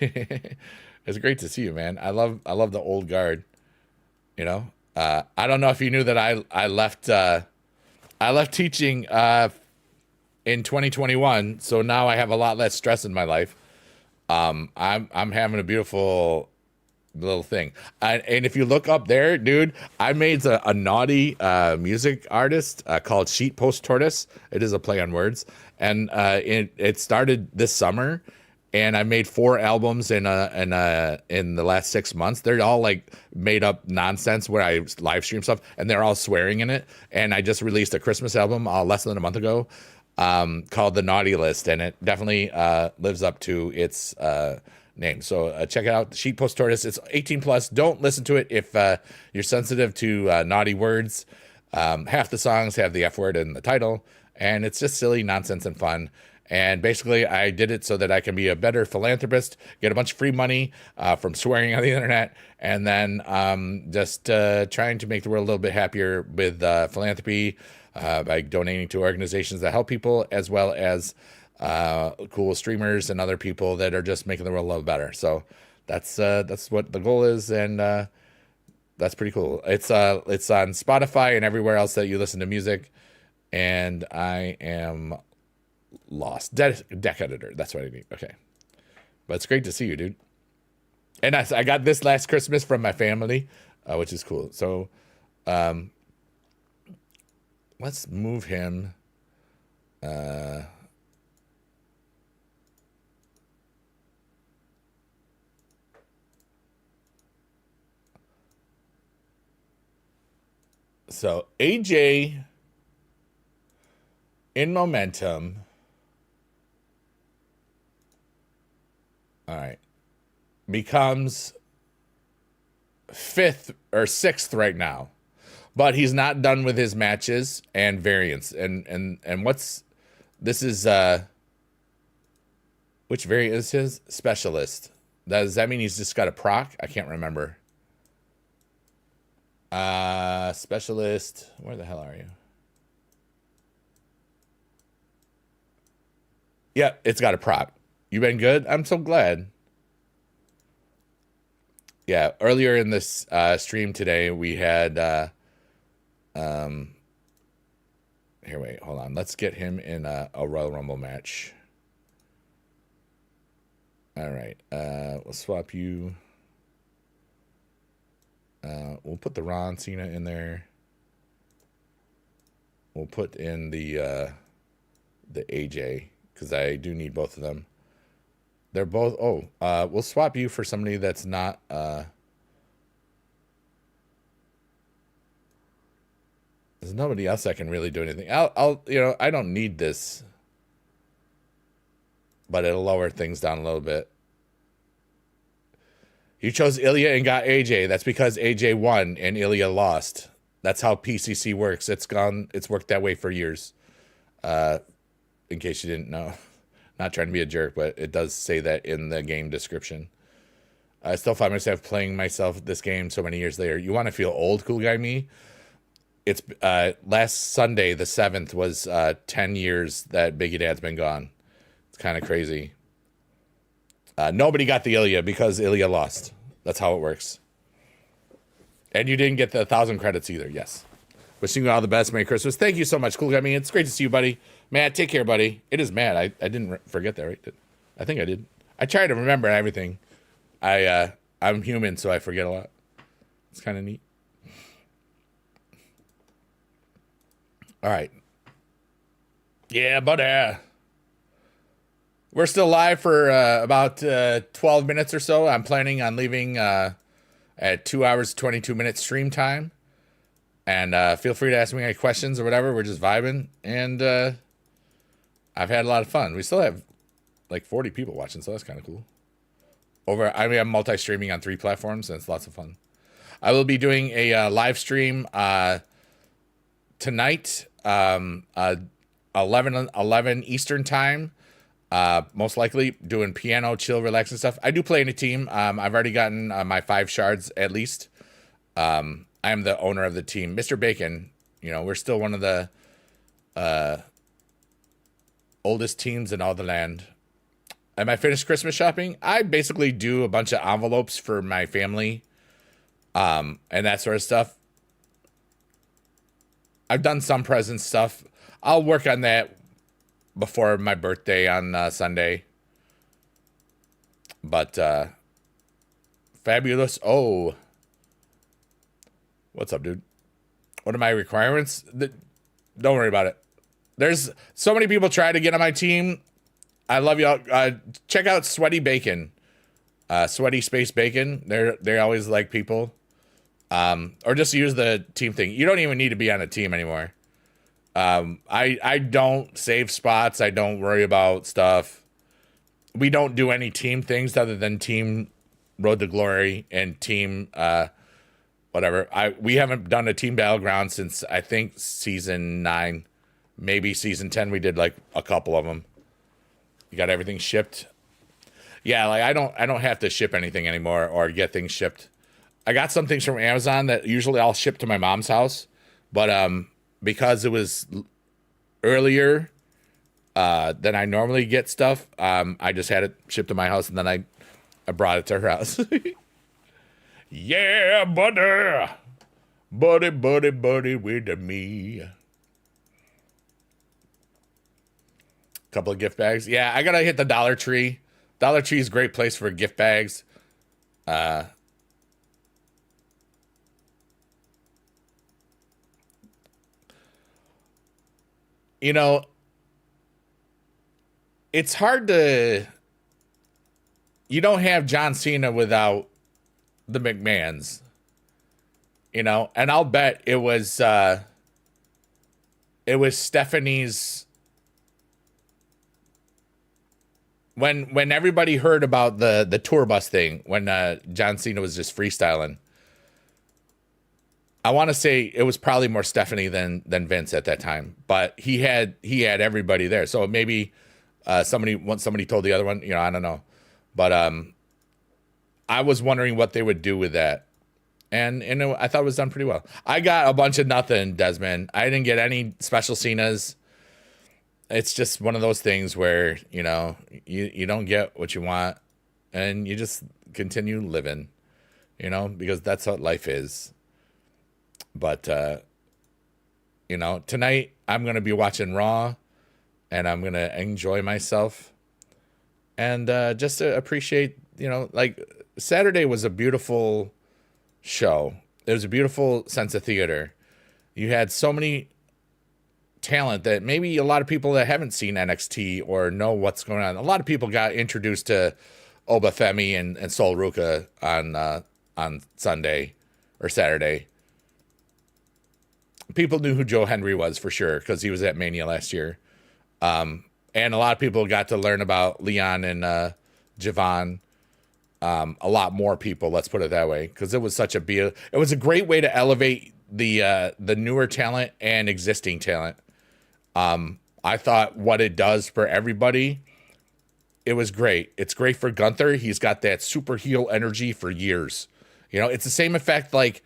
It's great to see you, man. I love the old guard. You know, I don't know if you knew that I left teaching in 2021, so now I have a lot less stress in my life. I'm having a beautiful little thing, and if you look up there, dude, I made a naughty music artist called Sheet Post Tortoise. It is a play on words, and it started this summer, and I made 4 albums in the last 6 months. They're all like made up nonsense where I live stream stuff, and they're all swearing in it. And I just released a Christmas album less than a month ago called The Naughty List, and it definitely lives up to its name. So check it out, Sheet Post Tortoise. It's 18 plus. Don't listen to it if you're sensitive to naughty words. Half the songs have the F word in the title, and it's just silly nonsense and fun. And basically, I did it so that I can be a better philanthropist, get a bunch of free money from swearing on the internet, and then just trying to make the world a little bit happier with philanthropy by donating to organizations that help people, as well as cool streamers and other people that are just making the world a little better. So that's what the goal is, and that's pretty cool. It's on Spotify and everywhere else that you listen to music. And I am lost. Deck editor. That's what I need. Okay. But it's great to see you, dude. And I got this last Christmas from my family, which is cool. So let's move him. So AJ in momentum. All right. Becomes 5th or 6th right now. But he's not done with his matches and variants. And what's this is which variant is his? Specialist. Does that mean he's just got a proc? I can't remember. Specialist. Where the hell are you? Yeah, it's got a prop. You been good? I'm so glad. Yeah, earlier in this stream today, we had here, wait, hold on. Let's get him in a Royal Rumble match. All right, we'll swap you. We'll put the Ron Cena in there. We'll put in the AJ, because I do need both of them. They're both. Oh, we'll swap you for somebody that's not. There's nobody else that can really do anything. I'll, I don't need this, but it'll lower things down a little bit. You chose Ilya and got AJ. That's because AJ won and Ilya lost. That's how PCC works. It's worked that way for years. In case you didn't know. Not trying to be a jerk, but it does say that in the game description. I still find myself playing myself this game so many years later. You want to feel old, cool guy me? It's last Sunday, the 7th, was 10 years that Biggie Dad's been gone. It's kind of crazy. Nobody got the Ilya because Ilya lost. That's how it works. And you didn't get the 1,000 credits either. Yes. Wishing you all the best. Merry Christmas. Thank you so much, cool guy me. It's great to see you, buddy. Matt, take care, buddy. It is Matt. I didn't forget that, right? I think I did. I try to remember everything. I'm human, so I forget a lot. It's kind of neat. All right. Yeah, buddy. We're still live for about 12 minutes or so. I'm planning on leaving at 2 hours, 22 minutes stream time. And feel free to ask me any questions or whatever. We're just vibing. And I've had a lot of fun. We still have like 40 people watching, so that's kind of cool. I'm multi-streaming on 3 platforms, and it's lots of fun. I will be doing a live stream tonight, 11 Eastern time. Most likely doing piano, chill, relaxing stuff. I do play in a team. I've already gotten my 5 shards at least. I am the owner of the team. Mr. Bacon, we're still one of the oldest teams in all the land. Am I finished Christmas shopping? I basically do a bunch of envelopes for my family, and that sort of stuff. I've done some present stuff. I'll work on that before my birthday on Sunday. But fabulous. Oh, what's up, dude? What are my requirements? Don't worry about it. There's so many people trying to get on my team. I love y'all. Check out Sweaty Bacon, Sweaty Space Bacon. They always like people, or just use the team thing. You don't even need to be on a team anymore. I don't save spots. I don't worry about stuff. We don't do any team things other than Team Road to Glory and Team whatever. We haven't done a Team Battleground since I think season 9, maybe season 10. We did like a couple of them. You got everything shipped? Yeah, like I don't have to ship anything anymore or get things shipped. I got some things from Amazon that usually I'll ship to my mom's house, but because it was earlier than I normally get stuff, I just had it shipped to my house and then I brought it to her house. Yeah, buddy. Buddy with me. Couple of gift bags. Yeah, I gotta hit the Dollar Tree. Dollar Tree is a great place for gift bags. It's hard to. You don't have John Cena without the McMahons. And I'll bet it was Stephanie's. When everybody heard about the tour bus thing, when John Cena was just freestyling, I want to say it was probably more Stephanie than Vince at that time. But he had everybody there, so maybe somebody told the other one. I don't know, but I was wondering what they would do with that, and I thought it was done pretty well. I got a bunch of nothing, Desmond. I didn't get any special Cenas. It's just one of those things where, you don't get what you want and you just continue living, because that's what life is. But, tonight I'm going to be watching Raw and I'm going to enjoy myself and just to appreciate, like Saturday was a beautiful show. There was a beautiful sense of theater. You had so many talent that maybe a lot of people that haven't seen NXT or know what's going on. A lot of people got introduced to Obafemi and Sol Ruka on Sunday or Saturday. People knew who Joe Henry was for sure because he was at Mania last year. And a lot of people got to learn about Leon and Javon. A lot more people, let's put it that way, because it was it was a great way to elevate the newer talent and existing talent. I thought what it does for everybody It was great. It's great for Gunther. He's got that super heel energy for years. You know, it's the same effect like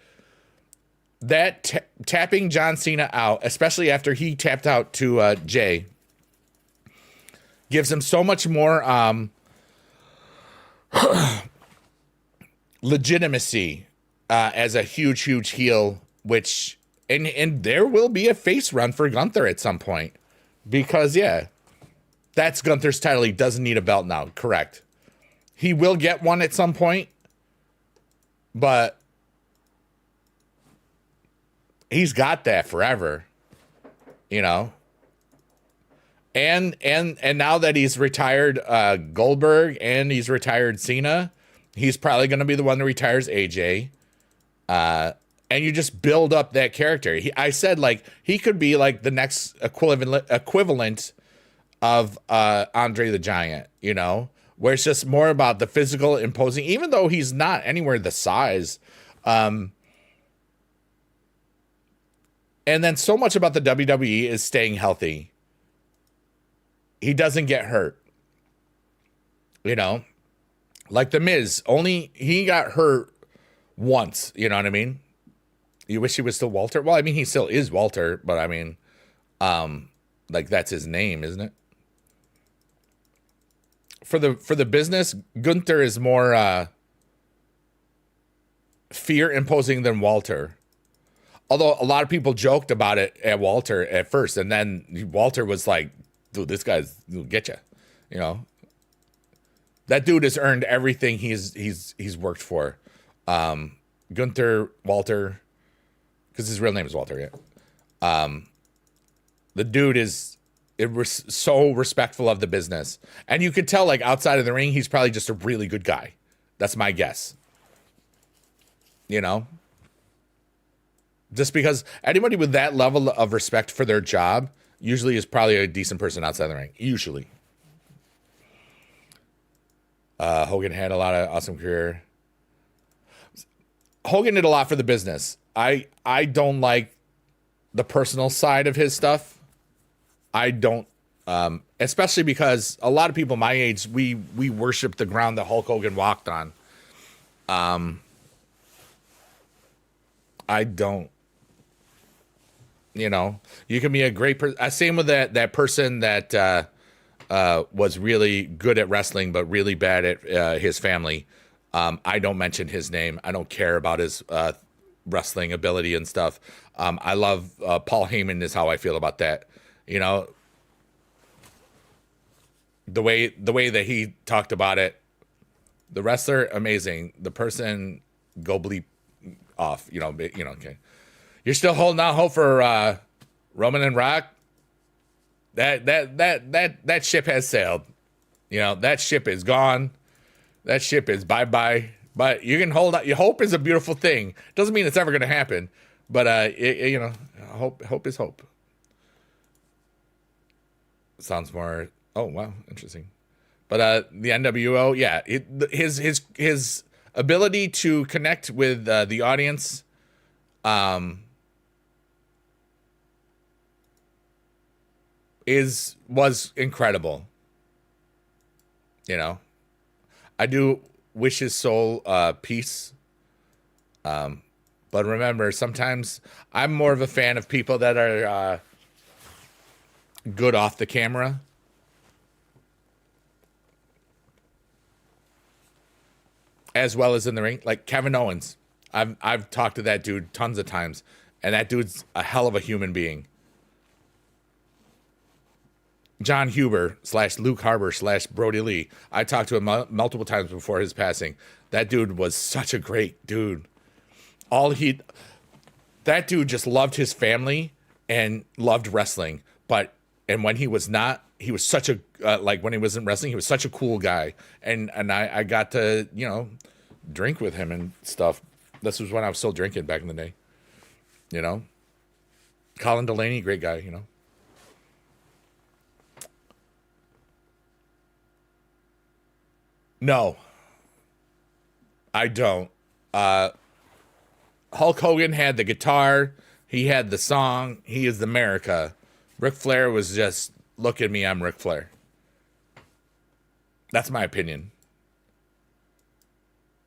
that tapping John Cena out, especially after he tapped out to Jay, gives him so much more legitimacy as a huge heel, which and there will be a face run for Gunther at some point because that's Gunther's title. He doesn't need a belt now. Correct. He will get one at some point, but he's got that forever, you know. And now that he's retired Goldberg and he's retired Cena, he's probably going to be the one that retires AJ. And you just build up that character. I said like he could be like the next equivalent of Andre the Giant, you know, where it's just more about the physical imposing, even though he's not anywhere the size. And then so much about the WWE is staying healthy. He doesn't get hurt, you know, like the Miz. Only he got hurt once. You know what I mean? You wish he was still Walter. Well, I mean, he still is Walter, but I mean, like that's his name, isn't it? For the business, Gunther is more fear imposing than Walter. Although a lot of people joked about it at Walter at first, and then Walter was like, dude, this guy's will get you, you know. That dude has earned everything he's worked for. Gunther, Walter, because his real name is Walter, yeah. The dude is so respectful of the business. And you could tell, like, outside of the ring, he's probably just a really good guy. That's my guess. You know? Just because anybody with that level of respect for their job usually is probably a decent person outside the ring. Usually. Hogan had a lot of awesome career. Hogan did a lot for the business. I don't like the personal side of his stuff. I don't, especially because a lot of people my age, we worship the ground that Hulk Hogan walked on. I don't. You know, you can be a great person. Same with that person that was really good at wrestling, but really bad at his family. I don't mention his name. I don't care about his wrestling ability and stuff. I love Paul Heyman is how I feel about that. You know, the way that he talked about it, the wrestler, amazing. The person, go bleep off. You know, okay. You're still holding out hope for Roman and Rock. That ship has sailed. You know, that ship is gone. That ship is bye-bye. But you can hold out. Your hope is a beautiful thing. Doesn't mean it's ever going to happen. But, you know, hope is hope. Sounds more, oh, wow, interesting. But the NWO, yeah, his ability to connect with the audience was incredible. You know, I do wish his soul peace. But remember, sometimes I'm more of a fan of people that are good off the camera. As well as in the ring. Like Kevin Owens. I've talked to that dude tons of times. And that dude's a hell of a human being. John Huber / Luke Harper / Brody Lee. I talked to him multiple times before his passing. That dude was such a great dude. That dude just loved his family and loved wrestling. And when he was not, he was such a, when he wasn't wrestling, he was such a cool guy. And I got to, you know, drink with him and stuff. This was when I was still drinking back in the day. You know? Colin Delaney, great guy, you know? No, I don't. Hulk Hogan had the guitar. He had the song. He is America. Ric Flair was just, look at me, I'm Ric Flair. That's my opinion.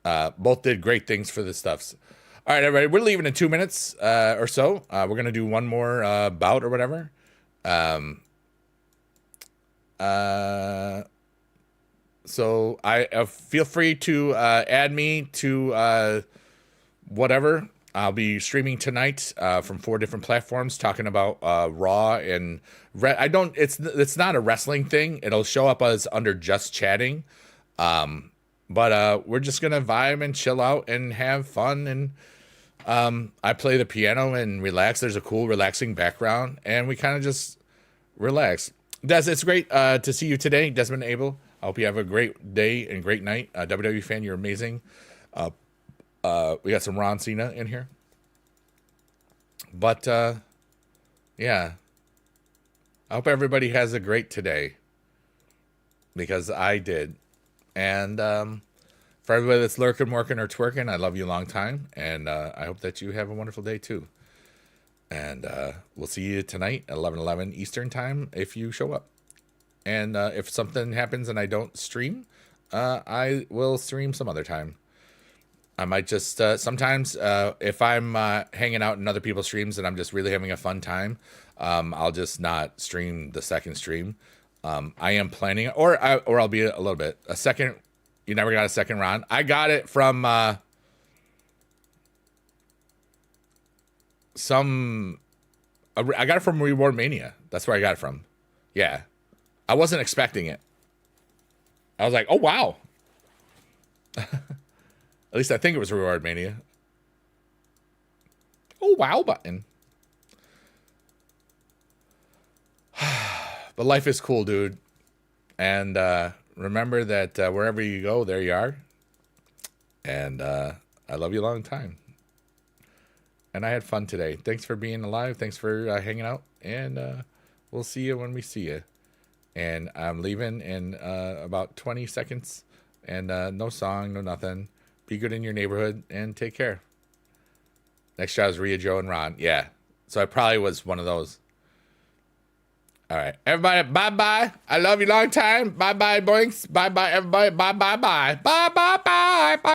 Both did great things for the stuffs. All right, everybody, we're leaving in 2 minutes or so. We're gonna do one more bout or whatever. So I feel free to add me to whatever. I'll be streaming tonight from 4 different platforms, talking about Raw and I don't. It's not a wrestling thing. It'll show up as under just chatting. But we're just gonna vibe and chill out and have fun. And I play the piano and relax. There's a cool, relaxing background, and we kind of just relax. Des, it's great to see you today, Desmond Abel. I hope you have a great day and great night. WWE fan, you're amazing. We got some Ron Cena in here. But, yeah. I hope everybody has a great today. Because I did. And for everybody that's lurking, working, or twerking, I love you a long time. And I hope that you have a wonderful day, too. And we'll see you tonight at 11:11 Eastern Time if you show up. And if something happens and I don't stream, I will stream some other time. I might just sometimes if I'm hanging out in other people's streams and I'm just really having a fun time, I'll just not stream the second stream. I am planning, or I'll be a little bit a second. You never got a second round. I got it from I got it from Reward Mania. That's where I got it from. Yeah. I wasn't expecting it. I was like, oh, wow. At least I think it was Reward Mania. Oh, wow button. But life is cool, dude. And remember that wherever you go, there you are. And I love you a long time. And I had fun today. Thanks for being alive. Thanks for hanging out. And we'll see you when we see you. And I'm leaving in about 20 seconds. And no song, no nothing. Be good in your neighborhood and take care. Next show is Rhea, Joe, and Ron. Yeah. So I probably was one of those. All right. Everybody, bye-bye. I love you long time. Bye-bye, boinks. Bye-bye, everybody. Bye-bye-bye. Bye-bye-bye. Bye.